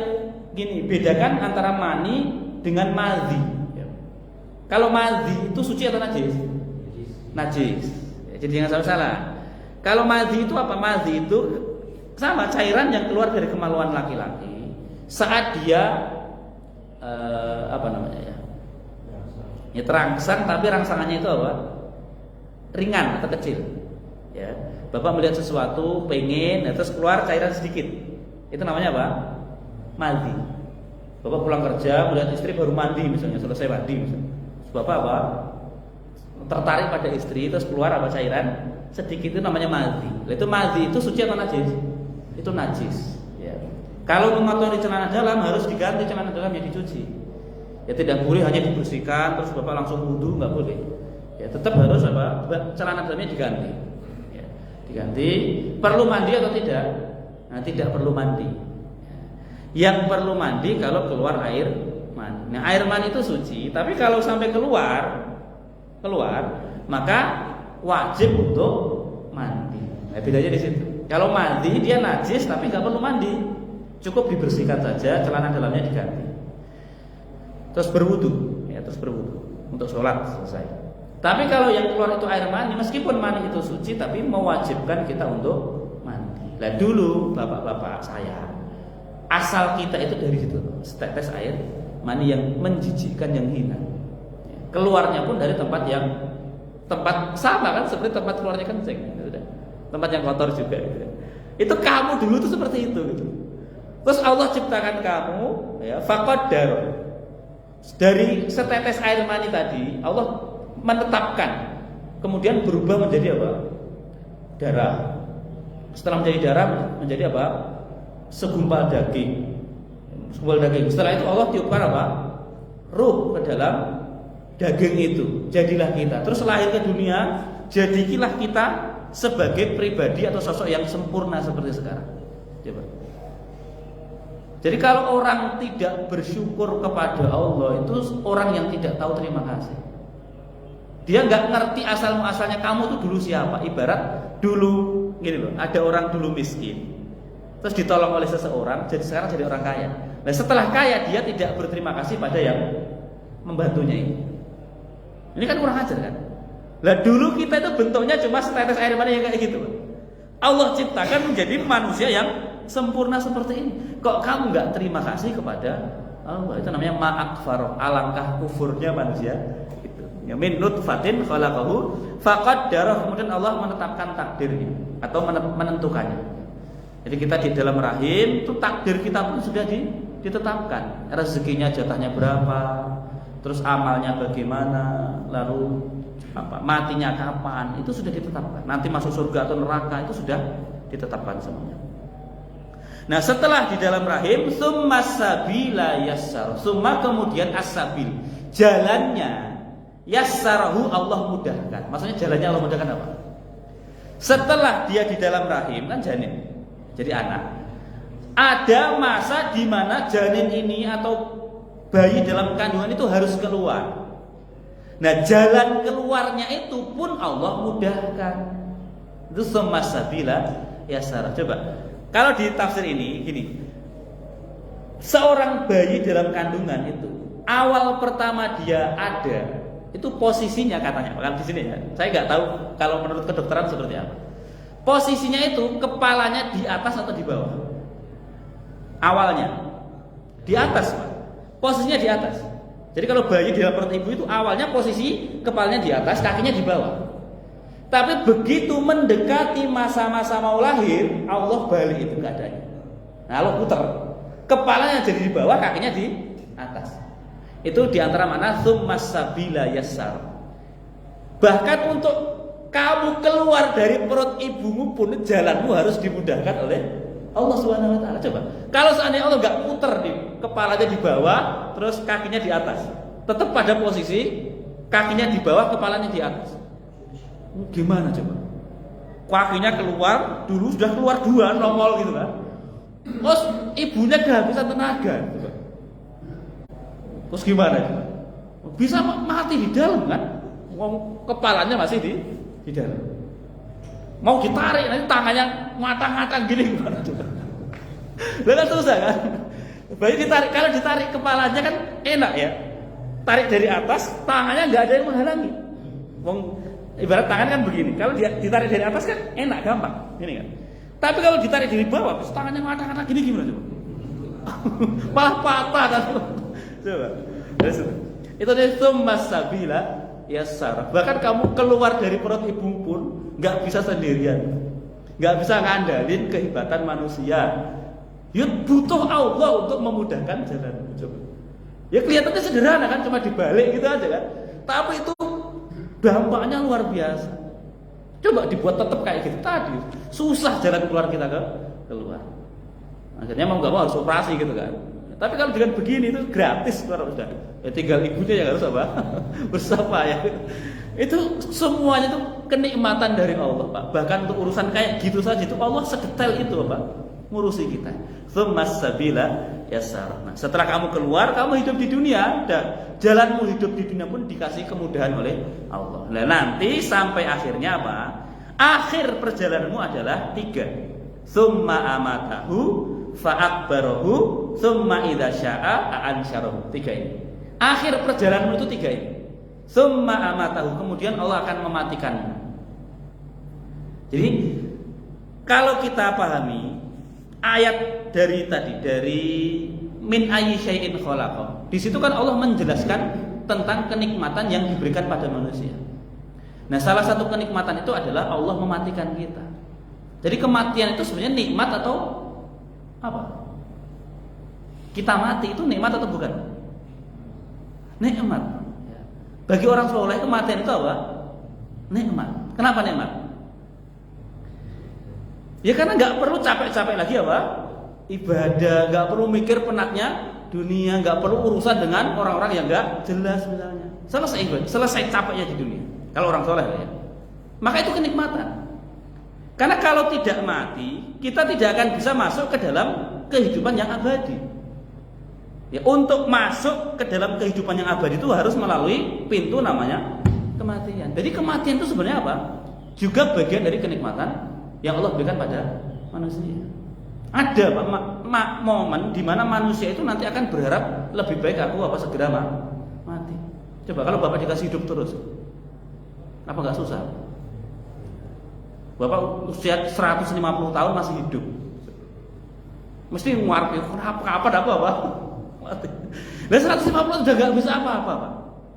gini, bedakan antara mani dengan madhi. Kalau madhi itu suci atau najis? Najis. Jadi jangan sampai salah. Kalau madhi itu apa? Madhi itu sama cairan yang keluar dari kemaluan laki-laki saat dia ya terangsang, tapi rangsangannya itu apa? Ringan atau kecil. Ya, Bapak melihat sesuatu, pengen, terus keluar cairan sedikit. Itu namanya apa? Madhi. Bapak pulang kerja, melihat istri baru mandi misalnya, selesai mandi misalnya. Bapak apa? Tertarik pada istri, terus keluar apa cairan sedikit, itu namanya madhi. Itu madhi itu suci atau najis? Itu najis. Ya. Kalau mengotori celana dalam harus diganti celana dalamnya, dicuci. Ya tidak boleh hanya dibersihkan terus Bapak langsung wudu, nggak boleh. Ya tetap harus apa? Celana dalamnya diganti. Ya, diganti. Perlu mandi atau tidak? Nah, tidak perlu mandi. Yang perlu mandi kalau keluar air mani. Nah, air mani itu suci, tapi kalau sampai keluar, maka wajib untuk mandi. Nah, bedanya di situ. Kalau mandi dia najis tapi nggak perlu mandi, cukup dibersihkan saja, celana dalamnya diganti. Terus berwudu, ya terus berwudu untuk sholat selesai. Tapi kalau yang keluar itu air mani, meskipun mani itu suci, tapi mewajibkan kita untuk mandi. Lah dulu bapak-bapak saya, asal kita itu dari situ, setetes air mani yang menjijikkan, yang hina. Keluarnya pun dari tempat sama kan, seperti tempat keluarnya kencing, gitu. Tempat yang kotor juga. Gitu. Itu kamu dulu tuh seperti itu. Gitu. Terus Allah ciptakan kamu, ya, faqaddar. Dari setetes air mani tadi, Allah menetapkan, kemudian berubah menjadi apa? Darah. Setelah menjadi darah, menjadi apa? Segumpal daging. Segumpal daging. Setelah itu Allah tiupkan apa? Ruh ke dalam daging itu. Jadilah kita. Terus lahir ke dunia, jadilah kita sebagai pribadi atau sosok yang sempurna seperti sekarang. Coba. Jadi kalau orang tidak bersyukur kepada Allah, itu orang yang tidak tahu terima kasih. Dia nggak ngerti asal muasalnya kamu tuh dulu siapa. Ibarat dulu gini loh, ada orang dulu miskin, terus ditolong oleh seseorang, jadi sekarang jadi orang kaya. Nah setelah kaya dia tidak berterima kasih pada yang membantunya ini. Ini kan kurang ajar kan? Lah dulu kita itu bentuknya cuma setetes air mani yang kayak gitu. Allah ciptakan menjadi manusia yang sempurna seperti ini. Kok kamu nggak terima kasih kepada Allah? Itu namanya ma'akfar, alangkah kufurnya manusia. Itu. Ya min nutfatin khalaqahu faqaddara, kemudian Allah menetapkan takdirnya atau menentukannya. Jadi kita di dalam rahim itu takdir kita pun sudah ditetapkan. Rezekinya jatahnya berapa, terus amalnya bagaimana, lalu matinya kapan, itu sudah ditetapkan. Nanti masuk surga atau neraka itu sudah ditetapkan semuanya. Nah setelah di dalam rahim, summa sabila yassar, summa kemudian as-sabil, jalannya yassarahu Allah mudahkan. Maksudnya jalannya Allah mudahkan apa? Setelah dia di dalam rahim kan janin, jadi anak. Ada masa di mana janin ini atau bayi dalam kandungan itu harus keluar. Nah jalan keluarnya itu pun Allah mudahkan. Itu summa sabila yassar. Coba. Kalau di tafsir ini gini, seorang bayi dalam kandungan itu awal pertama dia ada itu posisinya katanya, bukan di sini ya. Saya nggak tahu kalau menurut kedokteran seperti apa. Posisinya itu kepalanya di atas atau di bawah? Awalnya di atas, Pak. Posisinya di atas. Jadi kalau bayi di dalam perut ibu itu awalnya posisi kepalanya di atas, kakinya di bawah. Tapi begitu mendekati masa-masa mau lahir, Allah balik itu keadaannya. Nah, Allah putar. Kepalanya jadi di bawah, kakinya di atas. Itu diantara mana tsummas sabila yassar. Bahkan untuk kamu keluar dari perut ibumu pun jalanmu harus dimudahkan oleh Allah Subhanahu wa taala. Coba. Kalau seandainya Allah enggak putar nih, kepalanya di bawah, terus kakinya di atas. Tetap pada posisi kakinya di bawah, kepalanya di atas. Gimana coba? Kakinya keluar, dulu sudah keluar dua nongol gitu kan. Terus ibunya kehabisan tenaga. Coba. Terus gimana coba? Bisa mati di dalam kan? Kepalanya masih di dalam. Mau ditarik nanti tangannya matang-matang gini gimana coba? Lah kan susah kan? Baik ditarik, kalau ditarik kepalanya kan enak ya. Tarik dari atas, tangannya nggak ada yang menghalangi. Ibarat tangan kan begini. Kalau dia ditarik dari atas kan enak, gampang, ini kan. Tapi kalau ditarik dari bawah, terus tangannya matang-matang gini gimana coba? Malah patah kan? Coba. Itu dia tsummas sabila yassar. Bahkan kamu keluar dari perut ibu pun nggak bisa sendirian, nggak bisa ngandalin kehebatan manusia. Yud butuh Allah untuk memudahkan jalan. Coba. Ya kelihatannya sederhana kan, cuma dibalik gitu aja kan. Tapi itu dampaknya luar biasa. Coba dibuat tetap kayak gitu tadi, susah jalan keluar kita keluar. Akhirnya mau nggak mau harus operasi gitu kan. Tapi kalau dengan begini itu gratis kalau sudah. Ya tinggal ibunya yang harus apa? Bersama ya. Itu semuanya itu kenikmatan dari Allah, Pak. Bahkan untuk urusan kayak gitu saja itu Allah sedetail itu, Pak. Ngurusi kita. Tsummas sabila yassar. Nah, setelah kamu keluar, kamu hidup di dunia, dan jalanmu hidup di dunia pun dikasih kemudahan oleh Allah. Nah, nanti sampai akhirnya apa? Akhir perjalananmu adalah 3. Tsumma amatahu fa'akbarahu tsumma idza syaa ansyarahu. 3 ini. Akhir perjalananmu itu 3 ini. Tsumma amatahu, kemudian Allah akan mematikanmu. Jadi kalau kita pahami ayat dari tadi, dari min ayyi syai'in khalaqa. Di situ kan Allah menjelaskan tentang kenikmatan yang diberikan pada manusia. Nah, salah satu kenikmatan itu adalah Allah mematikan kita. Jadi kematian itu sebenarnya nikmat atau apa? Kita mati itu nikmat atau bukan? Nikmat. Bagi orang soleh kematian itu apa? Nikmat. Kenapa nikmat? Ya karena nggak perlu capek-capek lagi apa? Ibadah, nggak perlu mikir penatnya dunia, nggak perlu urusan dengan orang-orang yang nggak jelas misalnya. Selesai capeknya di dunia. Kalau orang soleh ya. Maka itu kenikmatan. Karena kalau tidak mati, kita tidak akan bisa masuk ke dalam kehidupan yang abadi. Ya, untuk masuk ke dalam kehidupan yang abadi itu harus melalui pintu namanya kematian. Jadi kematian itu sebenarnya apa? Juga bagian dari kenikmatan yang Allah berikan pada manusia. Ada momen di mana manusia itu nanti akan berharap lebih baik aku segera mati. Coba kalau Bapak dikasih hidup terus, apa nggak susah? Bapak usia 150 tahun masih hidup, mesti nguarpi kapan apa? Mati. Nah 150 sudah nggak bisa apa-apa, Pak.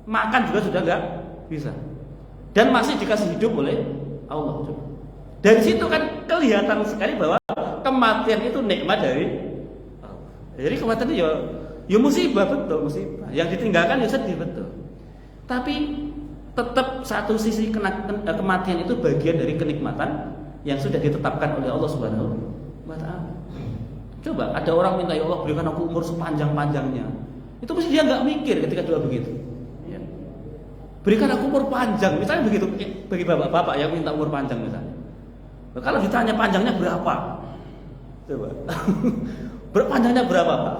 Makan juga sudah nggak bisa, dan masih dikasih hidup oleh Allah. Coba. Dari situ kan kelihatan sekali bahwa kematian itu nikmat dari Allah. Jadi kematian itu ya musibah, betul musibah. Yang ditinggalkan ya sedih, betul. Tapi tetap satu sisi kematian itu bagian dari kenikmatan yang sudah ditetapkan oleh Allah Subhanahu wa taala. Coba ada orang minta, ya Allah berikan aku umur sepanjang-panjangnya. Itu mesti dia nggak mikir ketika doa begitu. Ya. Berikan aku umur panjang, misalnya begitu. Bagi bapak-bapak yang minta umur panjang misalnya. Kalau ditanya panjangnya berapa? Coba. Berpanjangnya berapa, Pak?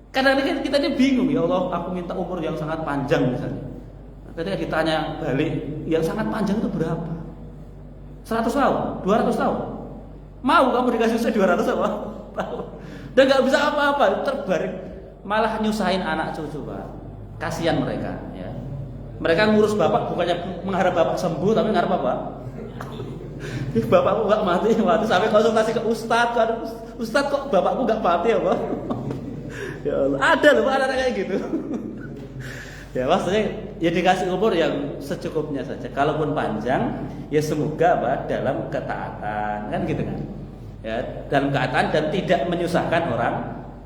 Kadang-kadang kita ini bingung, ya Allah, aku minta umur yang sangat panjang misalnya. Ketika ditanya balik, yang sangat panjang itu berapa? 100 tahun, 200 tahun. Mau kamu dikasih usia 200 apa? Dan nggak bisa apa-apa, terbaring, malah nyusahin anak cucu, Pak. Kasihan mereka, ya. Mereka ngurus bapak bukannya mengharap bapak sembuh, tapi mengharap apa? Bapakku nggak mati sampai konsultasi ke ustadz, kan ustadz kok bapakku nggak mati ya, Pak? Ya Allah, ada loh anak kayak gitu. Ya maksudnya Ya dikasih umur yang secukupnya saja. Kalaupun panjang, ya semoga dalam ketaatan, kan gitu kan? Ya, dalam ketaatan dan tidak menyusahkan orang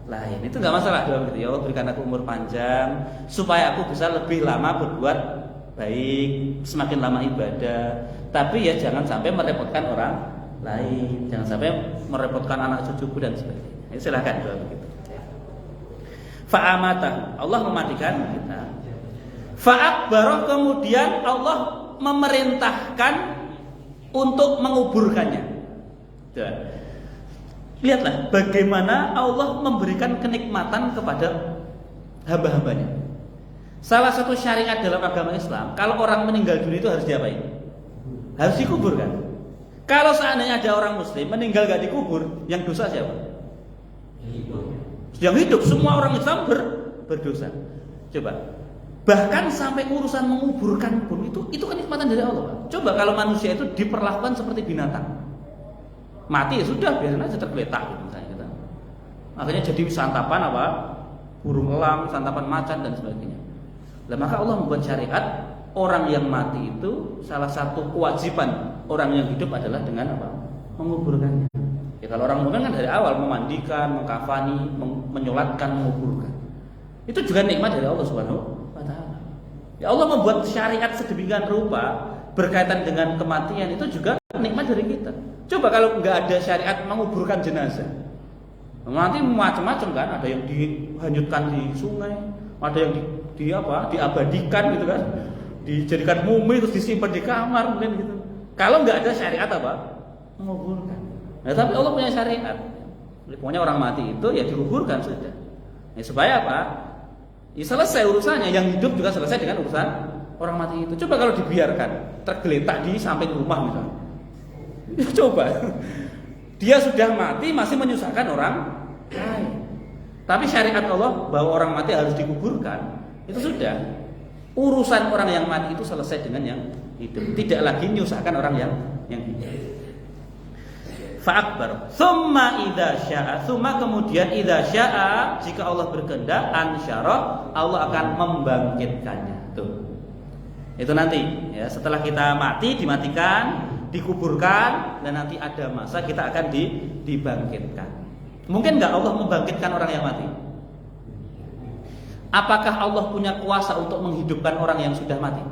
lain. Itu nggak masalah doang gitu. Ya Allah, berikan aku umur panjang supaya aku bisa lebih lama berbuat baik, semakin lama ibadah. Tapi ya jangan sampai merepotkan orang lain, jangan sampai merepotkan anak cucuku dan sebagainya. Ya, silakan doa begitu. Fa'amata, Allah mematikan kita. Fa'akbaroh, kemudian Allah memerintahkan untuk menguburkannya. Lihatlah bagaimana Allah memberikan kenikmatan kepada hamba-hambanya. Salah satu syariat dalam agama Islam, kalau orang meninggal dunia itu harus diapain? Harus dikuburkan. Kalau seandainya ada orang muslim meninggal gak dikubur, yang dosa siapa? Yang hidup. Semua orang Islam berdosa. Coba. Bahkan sampai urusan menguburkan pun itu kenikmatan dari Allah, Pak. Coba kalau manusia itu diperlakukan seperti binatang. Mati ya sudah, biarin aja tergeletak gitu misalnya gitu. Akhirnya jadi santapan apa? Burung elang, santapan macan dan sebagainya. Nah, maka Allah membuat syariat orang yang mati itu salah satu kewajiban orang yang hidup adalah dengan apa? Menguburkannya. Ya kalau orang mukmin kan dari awal memandikan, mengkafani, menyolatkan, menguburkan. Itu juga nikmat dari Allah Subhanahu wa taala. Ya Allah membuat syariat sedemikian rupa berkaitan dengan kematian itu juga nikmat dari kita. Coba kalau nggak ada syariat menguburkan jenazah, nanti macam-macam kan, ada yang dihanyutkan di sungai, ada yang diabadikan gitu kan, dijadikan mumi terus disimpan di kamar mungkin gitu. Kalau nggak ada syariat apa? Menguburkan. Nah, tapi Allah punya syariat. Pokoknya orang mati itu ya dikuburkan sudah. Nah, supaya apa? Ya selesai urusannya. Yang hidup juga selesai dengan urusan orang mati itu. Coba kalau dibiarkan tergeletak di samping rumah misalnya. Ya, coba. Dia sudah mati masih menyusahkan orang lain. Tapi syariat Allah bahwa orang mati harus dikuburkan, itu sudah. Urusan orang yang mati itu selesai dengan yang hidup. Tidak lagi menyusahkan orang yang hidup. Fa'akbar. Tsumma idza syaa, tsumma kemudian idza syaa, jika Allah berkehendak, ansyara, Allah akan membangkitkannya. Tuh. Itu nanti ya, setelah kita mati, dimatikan, dikuburkan, dan nanti ada masa kita akan dibangkitkan. Mungkin enggak Allah membangkitkan orang yang mati? Apakah Allah punya kuasa untuk menghidupkan orang yang sudah mati?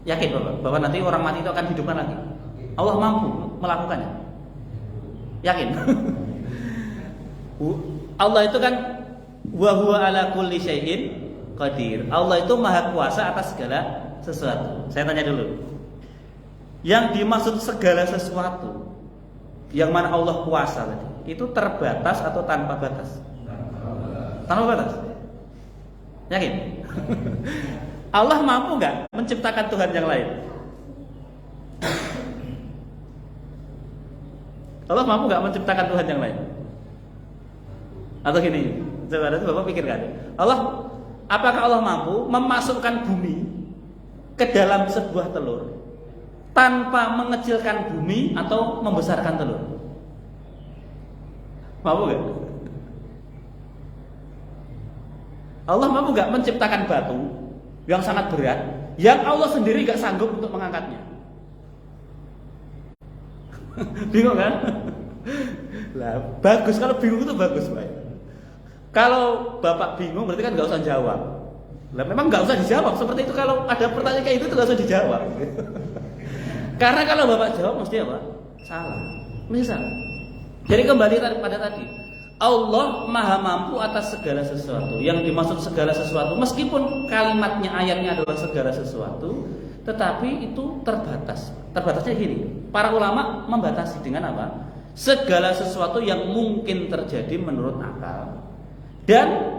Yakin Bapak bahwa nanti orang mati itu akan dihidupkan lagi? Allah mampu melakukannya. Yakin? Allah itu kan wa huwa ala kulli syai'in qadir. Allah itu maha kuasa atas segala sesuatu. Saya tanya dulu. Yang dimaksud segala sesuatu yang mana Allah kuasa tadi, itu terbatas atau tanpa batas? Tanpa batas. Yakin? Allah mampu enggak menciptakan Tuhan yang lain? Allah mampu nggak menciptakan Tuhan yang lain? Atau gini, coba Bapak pikirkan. Apakah Allah mampu memasukkan bumi ke dalam sebuah telur tanpa mengecilkan bumi atau membesarkan telur? Mampu nggak? Allah mampu nggak menciptakan batu yang sangat berat, yang Allah sendiri nggak sanggup untuk mengangkatnya? Bingung kan? Lah, bagus kalau bingung itu bagus, Pak. Kalau Bapak bingung berarti kan nggak usah jawab. Lah memang nggak usah dijawab. Seperti itu kalau ada pertanyaan kayak itu nggak usah dijawab. Karena kalau Bapak jawab mesti apa? Salah. Misal. Jadi kembali pada tadi. Allah maha mampu atas segala sesuatu. Yang dimaksud segala sesuatu, meskipun kalimatnya ayatnya adalah segala sesuatu, tetapi itu terbatas. Terbatasnya gini, para ulama membatasi dengan apa? Segala sesuatu yang mungkin terjadi menurut akal dan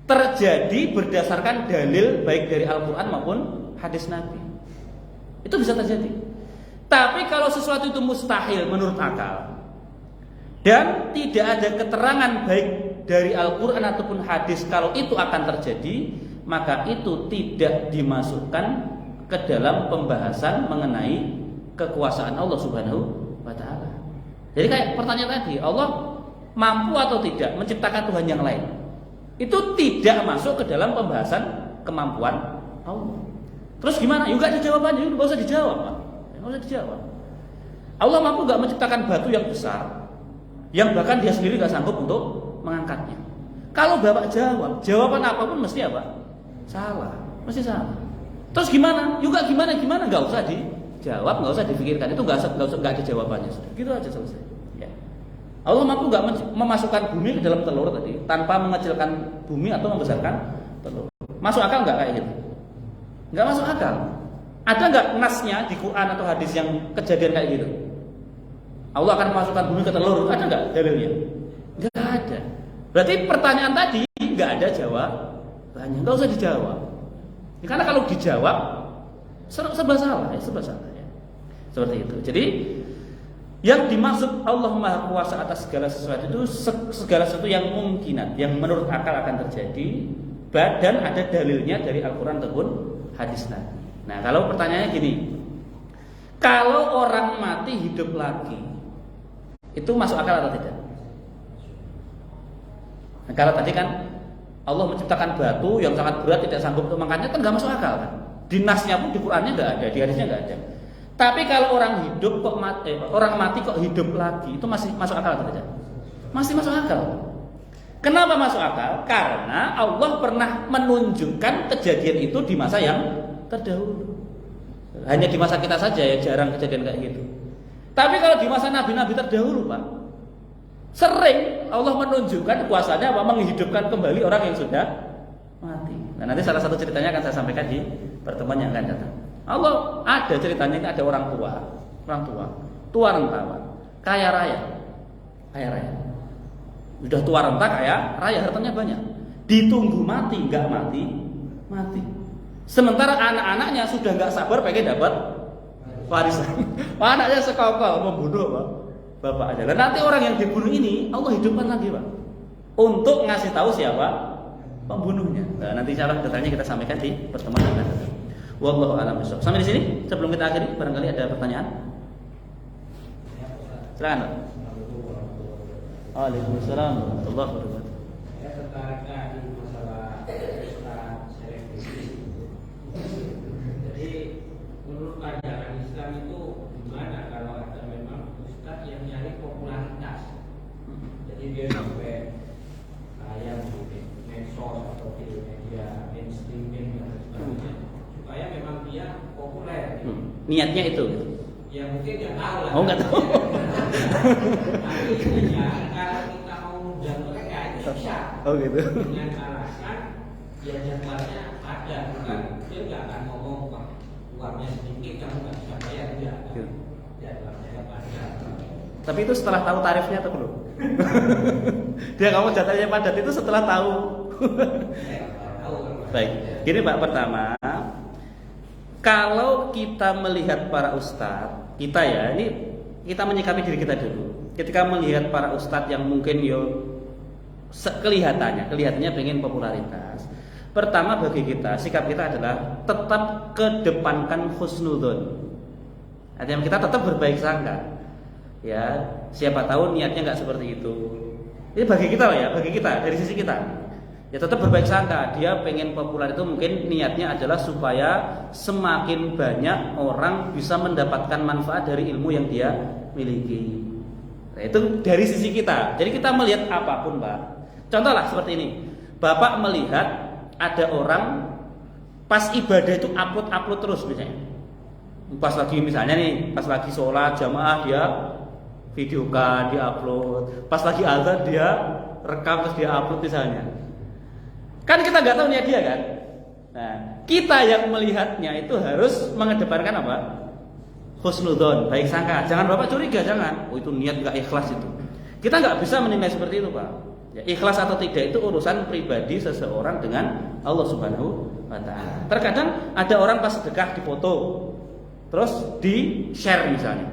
terjadi berdasarkan dalil baik dari Al-Quran maupun hadis Nabi. Itu bisa terjadi. Tapi kalau sesuatu itu mustahil menurut akal dan tidak ada keterangan baik dari Al-Quran ataupun hadis kalau itu akan terjadi, maka itu tidak dimasukkan ke dalam pembahasan mengenai kekuasaan Allah Subhanahu wa taala. Jadi kayak pertanyaan tadi, Allah mampu atau tidak menciptakan Tuhan yang lain? itu tidak masuk ke dalam pembahasan kemampuan Allah. Terus gimana? Yuk gak ada jawabannya, nggak usah dijawab, Pak. Nggak usah dijawab. Allah mampu nggak menciptakan batu yang besar, yang bahkan dia sendiri nggak sanggup untuk mengangkatnya. Kalau Bapak jawab, jawaban apapun mesti apa? Salah, mesti salah. Terus gimana? Yuk gak gimana? Nggak usah dijawab, nggak usah difikirkan. Itu nggak ada jawabannya. Gitu aja selesai. Ya. Allah mampu nggak memasukkan bumi ke dalam telur tadi tanpa mengecilkan bumi atau membesarkan telur. Masuk akal nggak kayak gitu? Nggak masuk akal. Ada nggak nasnya di Quran atau hadis yang kejadian kayak gitu? Allah akan memasukkan bumi ke telur, ada nggak dalilnya? Nggak ada. Berarti pertanyaan tadi nggak ada jawabannya, nggak usah dijawab. Ya, karena kalau dijawab serba salah ya. Seperti itu. Jadi yang dimaksud Allah Maha Kuasa atas segala sesuatu itu segala sesuatu yang mungkinat, yang menurut akal akan terjadi, dan ada dalilnya dari Al-Quran ataupun hadis Nabi. Nah, kalau pertanyaannya gini, kalau orang mati hidup lagi, itu masuk akal atau tidak? Nah, kalau tadi kan Allah menciptakan batu yang sangat berat tidak sanggup untuk mengangkatnya, kan nggak masuk akal kan? Di nasnya pun di Qurannya nggak ada, di hadisnya nggak ada. Tapi kalau orang hidup kok orang mati kok hidup lagi, itu masih masuk akal atau tidak? Masih masuk akal. Kenapa masuk akal? Karena Allah pernah menunjukkan kejadian itu di masa yang terdahulu. Hanya di masa kita saja ya jarang kejadian kayak gitu. Tapi kalau di masa nabi-nabi terdahulu, Pak, sering Allah menunjukkan kuasanya apa? Menghidupkan kembali orang yang sudah mati. Nah, nanti salah satu ceritanya akan saya sampaikan di pertemuan yang akan datang. Allah ada ceritanya, ini ada orang tua renta, kaya raya. Sudah tua renta, kaya raya, hartanya banyak. Ditunggu mati, nggak mati. Sementara anak-anaknya sudah nggak sabar pengen dapat warisan. Anaknya sekongkol membunuh bapaknya. Dan nanti orang yang dibunuh ini Allah hidupkan lagi, Pak, untuk ngasih tahu siapa pembunuhnya. Nah, nanti insyaallah detailnya kita sampaikan di pertemuan yang akan datang. Wallahu a'lam bishawab. Sampai di sini sebelum kita akhiri barangkali ada pertanyaan. Silakan, Pak. Waalaikumsalam warahmatullahi wabarakatuh. Saya tertarik di masalah ustaz selebriti. Jadi menurut ajaran Islam itu gimana kalau ada memang ustaz yang nyari popularitas? Jadi dia sampai yang di medsos atau di media mainstream dan sebagainya, supaya memang dia populer. Niatnya itu. Ya mungkin nggak tahu lah. Oh, nggak tahu. Tapi intinya kalau kita mau undang mereka itu bisa. Oh gitu. Dengan alasan ya jadwalnya ada, bukan dia nggak akan ngomong uangnya sedikit kamu nggak bisa bayar, tidak. Jadwalnya ada. Tapi itu setelah tahu tarifnya atau belum? Dia kamu jatahnya padat itu setelah tahu. Baik, gini Pak, pertama, kalau kita melihat para ustadz, kita ya, ini kita menyikapi diri kita dulu. Ketika melihat para ustadz yang mungkin kelihatannya pengen popularitas. Pertama bagi kita, sikap kita adalah tetap kedepankan husnudzon. Artinya kita tetap berbaik sangka. Ya, siapa tahu niatnya nggak seperti itu. Ini bagi kita lah ya, bagi kita dari sisi kita. Ya tetap berbaik sangka. Dia pengen populer itu mungkin niatnya adalah supaya semakin banyak orang bisa mendapatkan manfaat dari ilmu yang dia miliki. Nah, itu dari sisi kita. Jadi kita melihat apapun, Pak. Contohlah seperti ini. Bapak melihat ada orang pas ibadah itu upload terus misalnya. Pas lagi misalnya nih, pas lagi sholat jamaah dia videokan, dia upload. Pas lagi azan dia rekam terus dia upload misalnya. Kan kita nggak tahu niat dia kan. Nah, kita yang melihatnya itu harus mengedepankan apa? Husnudzon, baik sangka. Jangan Bapak curiga, jangan. Oh itu niat nggak ikhlas itu. Kita nggak bisa menilai seperti itu, Pak. Ya, ikhlas atau tidak itu urusan pribadi seseorang dengan Allah Subhanahu wa Ta'ala. Terkadang ada orang pas sedekah dipoto, terus di share misalnya.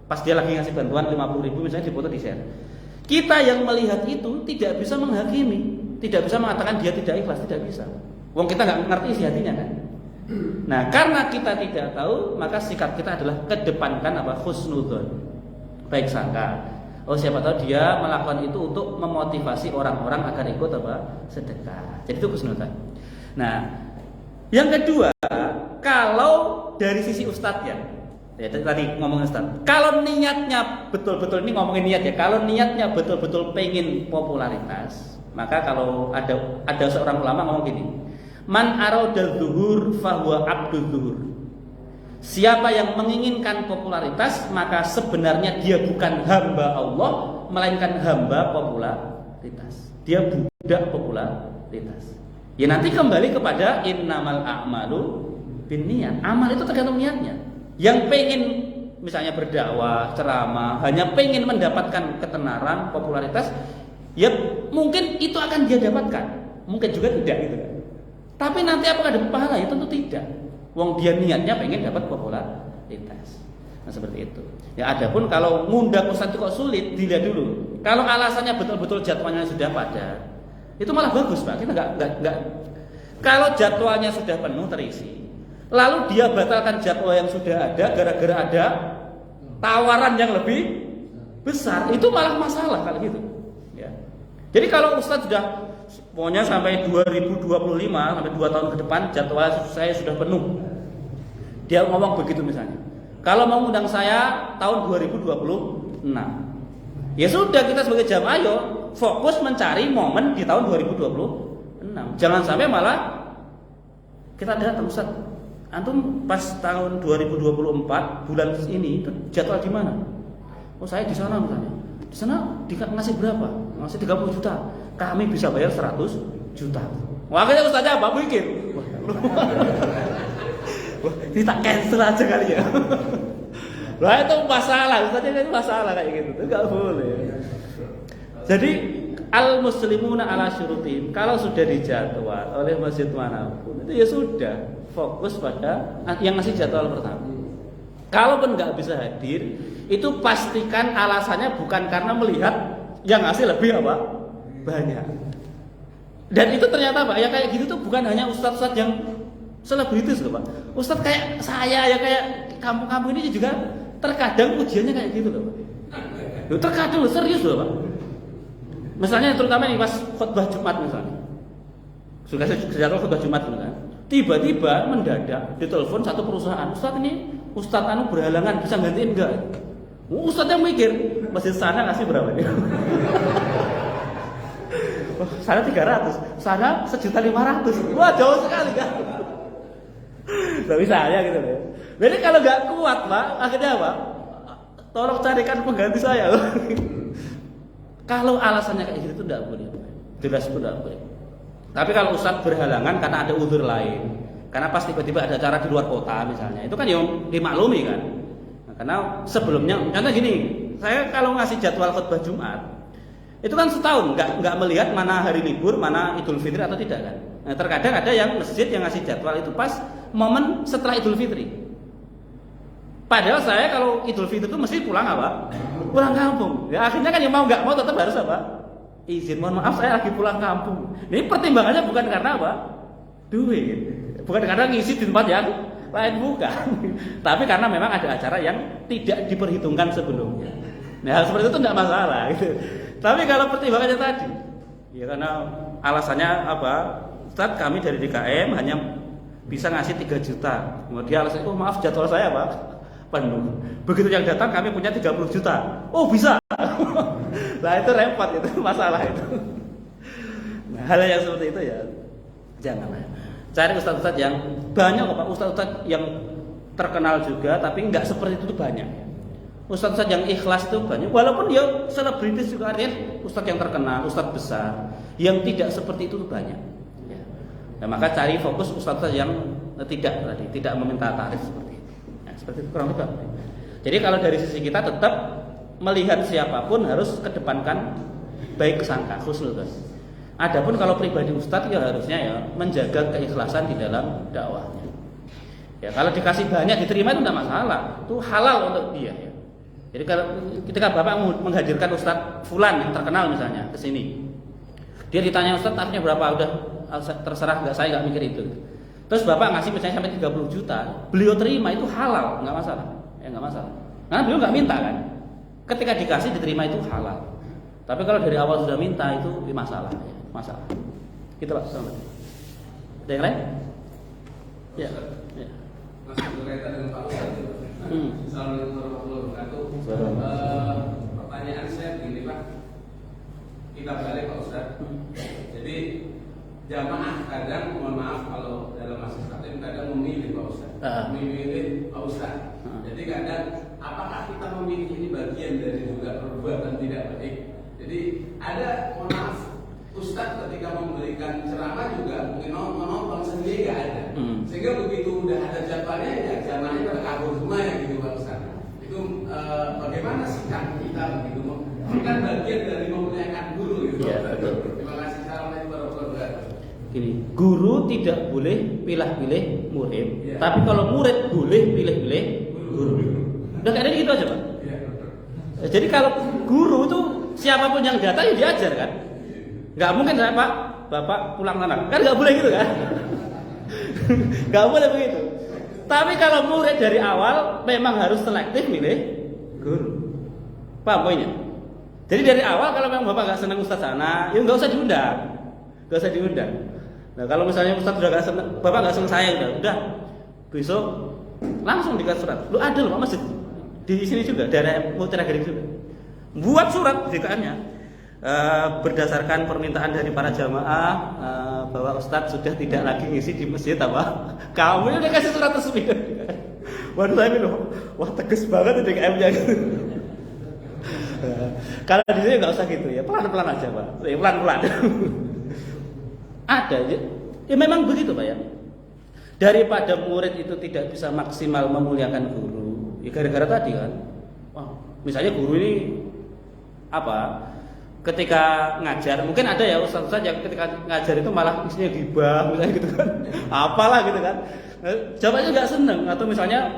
Pas dia lagi ngasih bantuan 50.000 misalnya dipoto di share. Kita yang melihat itu tidak bisa menghakimi, tidak bisa mengatakan dia tidak ikhlas, tidak bisa. Wong kita nggak ngerti isi hatinya kan. Nah, karena kita tidak tahu, maka sikap kita adalah kedepankan apa? Husnudzon, baik sangka. Oh siapa tahu dia melakukan itu untuk memotivasi orang-orang agar ikut sedekah. Jadi itu husnudzan. Nah, yang kedua, kalau dari sisi ustadz ya tadi ngomongin ustadz. Kalau niatnya betul-betul, ini ngomongin niat ya. Kalau niatnya betul-betul pengen popularitas, maka kalau ada seorang ulama ngomong gini, man aradal zuhur fahuwa abdul zuhur. Siapa yang menginginkan popularitas, maka sebenarnya dia bukan hamba Allah, melainkan hamba popularitas. Dia budak popularitas. Ya nanti kembali kepada innamal a'malu binniyat. Amal itu tergantung niatnya. Yang pengen misalnya berdakwah, ceramah, hanya pengen mendapatkan ketenaran, popularitas, ya mungkin itu akan dia dapatkan. Mungkin juga tidak gitu kan. Tapi nanti apakah ada pahala? Ya tentu tidak. Wong dia niatnya pengen dapat popularitas. Nah seperti itu. Ya adapun kalau ngundang ustaz itu kok sulit, dilihat dulu. Kalau alasannya betul-betul jadwalnya sudah padat, itu malah bagus Pak. Kita enggak. Kalau jadwalnya sudah penuh terisi, lalu dia batalkan jadwal yang sudah ada gara-gara ada tawaran yang lebih besar, itu malah masalah kalau gitu. Ya. Jadi kalau ustaz sudah pokoknya sampai 2025, sampai 2 tahun ke depan jadwal saya sudah penuh. Dia ngomong begitu misalnya. Kalau mau undang saya tahun 2026. Ya sudah, kita sebagai jamaah ayo fokus mencari momen di tahun 2026. Jangan sampai malah kita datang ustaz, antum pas tahun 2024 bulan ini itu jadwal di mana? Oh saya di sana misalnya. Di sana ngasih berapa? Ngasih 30 juta. Kami bisa bayar 100 juta. Wah, akhirnya ustaznya apa mikir? Wah, ini tak cancel aja kali ya. Wah itu masalah, ustaznya itu masalah kayak gitu. Itu enggak boleh. Jadi al-muslimuna ala syurutim. Kalau sudah dijadwal oleh masjid manapun, itu ya sudah fokus pada yang ngasih jadwal pertama. Kalaupun nggak bisa hadir, itu pastikan alasannya bukan karena melihat yang ngasih lebih banyak. Dan itu ternyata Pak, ya kayak gitu tuh bukan hanya ustadz-ustadz yang selebritis loh Pak. Ustadz kayak saya, ya kayak kampung-kampung ini juga terkadang ujiannya kayak gitu loh Pak. Terkadang loh, serius loh Pak. Misalnya terutama nih pas khutbah Jumat misalnya. Sudah jadwal khutbah Jumat misalnya. Tiba-tiba mendadak ditelepon satu perusahaan, Ustadz anu berhalangan, bisa gantiin enggak? Ustadznya mikir, masjid sana ngasih berapa nih? Sana 300, sana 1.500.000. Wah jauh sekali kan? Gak bisa ya gitu ya. Jadi kalau nggak kuat Pak, akhirnya apa? Tolong carikan pengganti saya. Kalau alasannya kayak gitu tidak boleh, jelas tidak boleh. Tapi kalau ustadz berhalangan karena ada uzur lain, karena pas tiba-tiba ada acara di luar kota misalnya, itu kan yang dimaklumi kan. Nah, karena sebelumnya, contoh gini, saya kalau ngasih jadwal khutbah Jumat, itu kan setahun nggak melihat mana hari libur, mana Idul Fitri atau tidak kan. Nah, terkadang ada yang masjid yang ngasih jadwal itu pas momen setelah Idul Fitri. Padahal saya kalau Idul Fitri itu mesti pulang apa? Pulang kampung. Ya akhirnya kan yang mau nggak mau tetap harus apa? Izin, mohon maaf saya lagi pulang kampung. Ini pertimbangannya bukan karena apa? Duit. Bukan karena ngisi di tempat yang lain, bukan. Tapi karena memang ada acara yang tidak diperhitungkan sebelumnya. Nah hal seperti itu tidak masalah gitu. Tapi kalau pertimbangannya tadi, ya karena alasannya apa? Ustaz kami dari DKM hanya bisa ngasih 3 juta. Kemudian alasannya, oh maaf jadwal saya Pak penuh. Begitu yang datang kami punya 30 juta. Oh bisa. Nah itu repot, itu masalah itu. Nah, hal yang seperti itu ya jangan. Cari ustadz-ustadz yang banyak Pak, ustadz-ustadz yang terkenal juga tapi nggak seperti itu tuh banyak. Ustadz-ustadz yang ikhlas itu banyak. Walaupun dia selebritis juga artinya ustadz yang terkenal, ustadz besar, yang tidak seperti itu tuh banyak. Ya. Nah, maka cari fokus ustadz-ustadz yang tidak meminta tarif seperti itu. Nah, seperti itu kurang lebih. Jadi kalau dari sisi kita tetap melihat siapapun harus kedepankan baik sangka, husnul. Adapun kalau pribadi ustadz ya harusnya ya menjaga keikhlasan di dalam dakwahnya. Ya kalau dikasih banyak diterima itu tidak masalah, itu halal untuk dia. Ya. Jadi kalau ketika bapak menghadirkan ustadz fulan yang terkenal misalnya ke sini, dia ditanya ustadz tarifnya berapa, udah terserah, nggak, saya nggak mikir itu. Terus bapak ngasih misalnya sampai 30 juta, beliau terima itu halal, nggak masalah, ya nggak masalah. Karena beliau nggak minta kan. ketika dikasih diterima itu halal. Tapi kalau dari awal sudah minta itu masalah, ya. Masalah. Gitu Pak. Ada yang lain? Ya. Ya. Masih berkaitan dengan Pak Ustaz. Assalamualaikum warahmatullahi wabarakatuh. Pertanyaan saya begini Pak. Kita balik Pak Ustaz. Jadi jamaah kadang, mohon maaf kalau dalam masalah taklim kadang memilih Pak Ustaz. Memilih Pak Ustaz. Jadi kadang apakah kita memilih ini bagian dari juga perbuatan tidak baik? Jadi ada, mohon maaf, Ustaz ketika memberikan ceramah juga mungkin menonton sendiri nggak ada, sehingga begitu udah ada jadwalnya ya jamaahnya terkabur semua ya gitu Pak Ustaz. Itu bagaimana sikap kita begitu? Ini kan bagian dari memuliakan guru gitu. Ya, betul. Terima kasih. Assalamualaikum warahmatullahi wabarakatuh. Gini, guru tidak boleh pilih-pilih murid, Ya. tapi kalau murid boleh pilih-pilih guru. Udah kayaknya gitu aja Pak. Ya. Jadi kalau guru itu siapapun yang datang ya diajar kan. Nggak mungkin saya Bapak pulang sana. Kan nggak boleh gitu kan. Nggak boleh begitu. Tapi kalau murid dari awal memang harus selektif milih guru. Paham poinnya? Jadi dari awal kalau memang Bapak nggak senang Ustaz sana, ya nggak usah diundang. Nggak usah diundang. Nah kalau misalnya Ustaz sudah nggak senang, Bapak nggak senang saya udah besok langsung dikasih surat. Lu ada loh Pak masjid di sini juga, daerah Mutiara Gading juga. Buat surat DKM-nya. Berdasarkan permintaan dari para jamaah bahwa Ustadz sudah tidak lagi ngisi di masjid apa, kamu udah kasih surat resmi. Waduh saya bilang, wah tegas banget itu DKM-nya. Kalau di sini nggak usah gitu ya, pelan-pelan aja Pak, ya, pelan-pelan. Ada, ya memang begitu Pak ya. Daripada murid itu tidak bisa maksimal memuliakan guru, ya gara-gara tadi kan, wah, misalnya guru ini apa? Ketika ngajar, mungkin ada ya ustaz-ustaz yang ketika ngajar itu malah isinya gibah misalnya gitu kan, apalah gitu kan, jawabnya nggak seneng, atau misalnya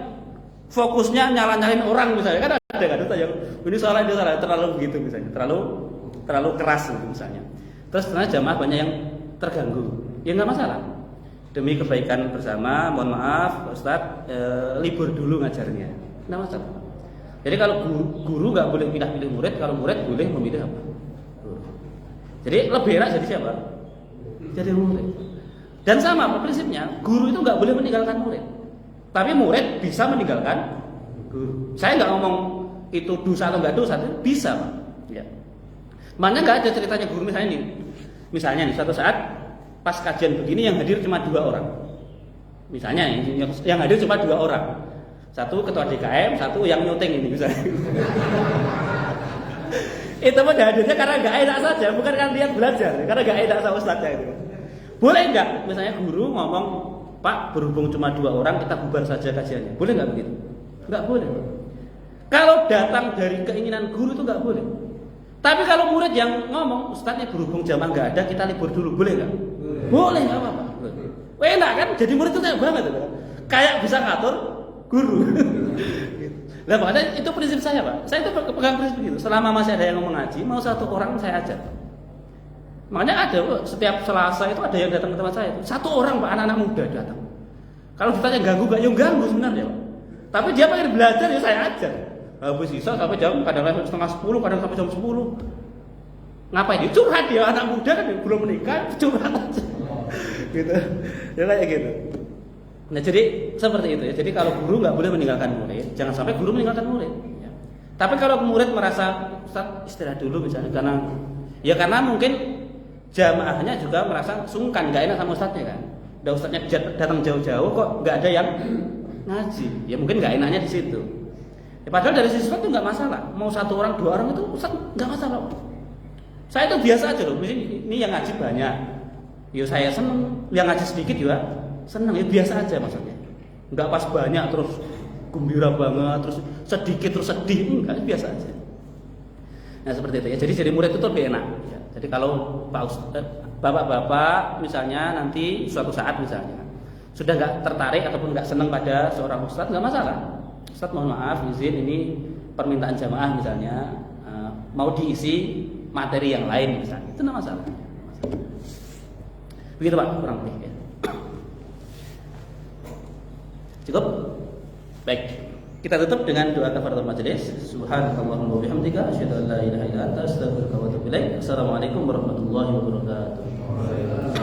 fokusnya nyala-nyalain orang misalnya, kan ada kan ustaz yang ini salah terlalu begitu misalnya, terlalu keras gitu misalnya, terus ternyata jamaah banyak yang terganggu, ya nggak masalah, demi kebaikan bersama, mohon maaf ustaz libur dulu ngajarnya, nggak masalah. Jadi kalau guru nggak boleh pilih-pilih murid, kalau murid boleh memilih apa? Jadi lebih enak jadi siapa? Jadi murid. Dan sama prinsipnya, guru itu nggak boleh meninggalkan murid. Tapi murid bisa meninggalkan guru. Saya nggak ngomong itu dosa atau nggak dosa, itu bisa Pak. Ya. Makanya nggak ada ceritanya guru misalnya nih suatu saat pas kajian begini yang hadir cuma 2 orang. Misalnya yang hadir cuma 2 orang. Satu ketua DKM, satu yang nyuting ini misalnya. Itu pun hadirnya karena nggak enak saja, bukan karena dia belajar, karena nggak enak sama ustaznya itu. Boleh nggak? Misalnya guru ngomong, Pak, berhubung cuma 2 orang, kita bubar saja kajiannya. Boleh nggak begitu? Nggak boleh. Kalau datang dari keinginan guru itu nggak boleh. Tapi kalau murid yang ngomong, ustaznya berhubung jamaah nggak ada, kita libur dulu, boleh nggak? Boleh, nggak apa-apa. Enak kan? Jadi murid itu kayak banget, kayak bisa ngatur guru. Nah, makanya itu prinsip saya Pak. Saya itu pegang prinsip begitu. Selama masih ada yang mau ngaji, mau 1 orang saya ajar. Makanya ada setiap Selasa itu ada yang datang ke tempat saya. 1 orang Pak, anak-anak muda datang. Kalau ditanya ganggu gak, ya ganggu sebenarnya Pak. Tapi dia pengen belajar ya saya ajar. Habis sisa sampai jam kadang-kadang setengah 10, kadang sampai jam 10. Ngapain? Dia curhat dia, anak muda kan belum menikah, curhat aja. Gitu. Ya kayak gitu. Nah jadi seperti itu ya. Jadi kalau guru nggak boleh meninggalkan murid, jangan sampai guru meninggalkan murid. Ya. Tapi kalau murid merasa Ustaz istirahat dulu misalnya karena mungkin jamaahnya juga merasa sungkan, nggak enak sama ustadznya kan. Udah ustadznya datang jauh-jauh kok nggak ada yang ngaji, ya mungkin nggak enaknya di situ. Ya, padahal dari sisi ustadz itu nggak masalah. Mau 1 orang 2 orang itu ustadz nggak masalah. Saya itu biasa aja loh. Ini yang ngaji banyak, ya saya seneng. Yang ngaji sedikit juga senang, ya biasa aja maksudnya. Enggak pas banyak terus gembira banget, terus sedikit terus sedih, enggak, biasa aja. Nah seperti itu ya. Jadi murid itu lebih enak. Ya. Jadi kalau bapak-bapak misalnya nanti suatu saat misalnya sudah nggak tertarik ataupun nggak senang pada seorang ustadz, nggak masalah. Ustadz mohon maaf izin ini permintaan jamaah misalnya mau diisi materi yang lain misalnya, itu nggak masalah. Begitu Pak kurang lebih. Ya. Cukup? Baik. Kita tutup dengan doa kafaratul majelis. Subhanakallahumma wa bihamdika asyhadu an la ilaha illa anta astaghfiruka wa atubu ilaik. Assalamualaikum warahmatullahi wabarakatuh.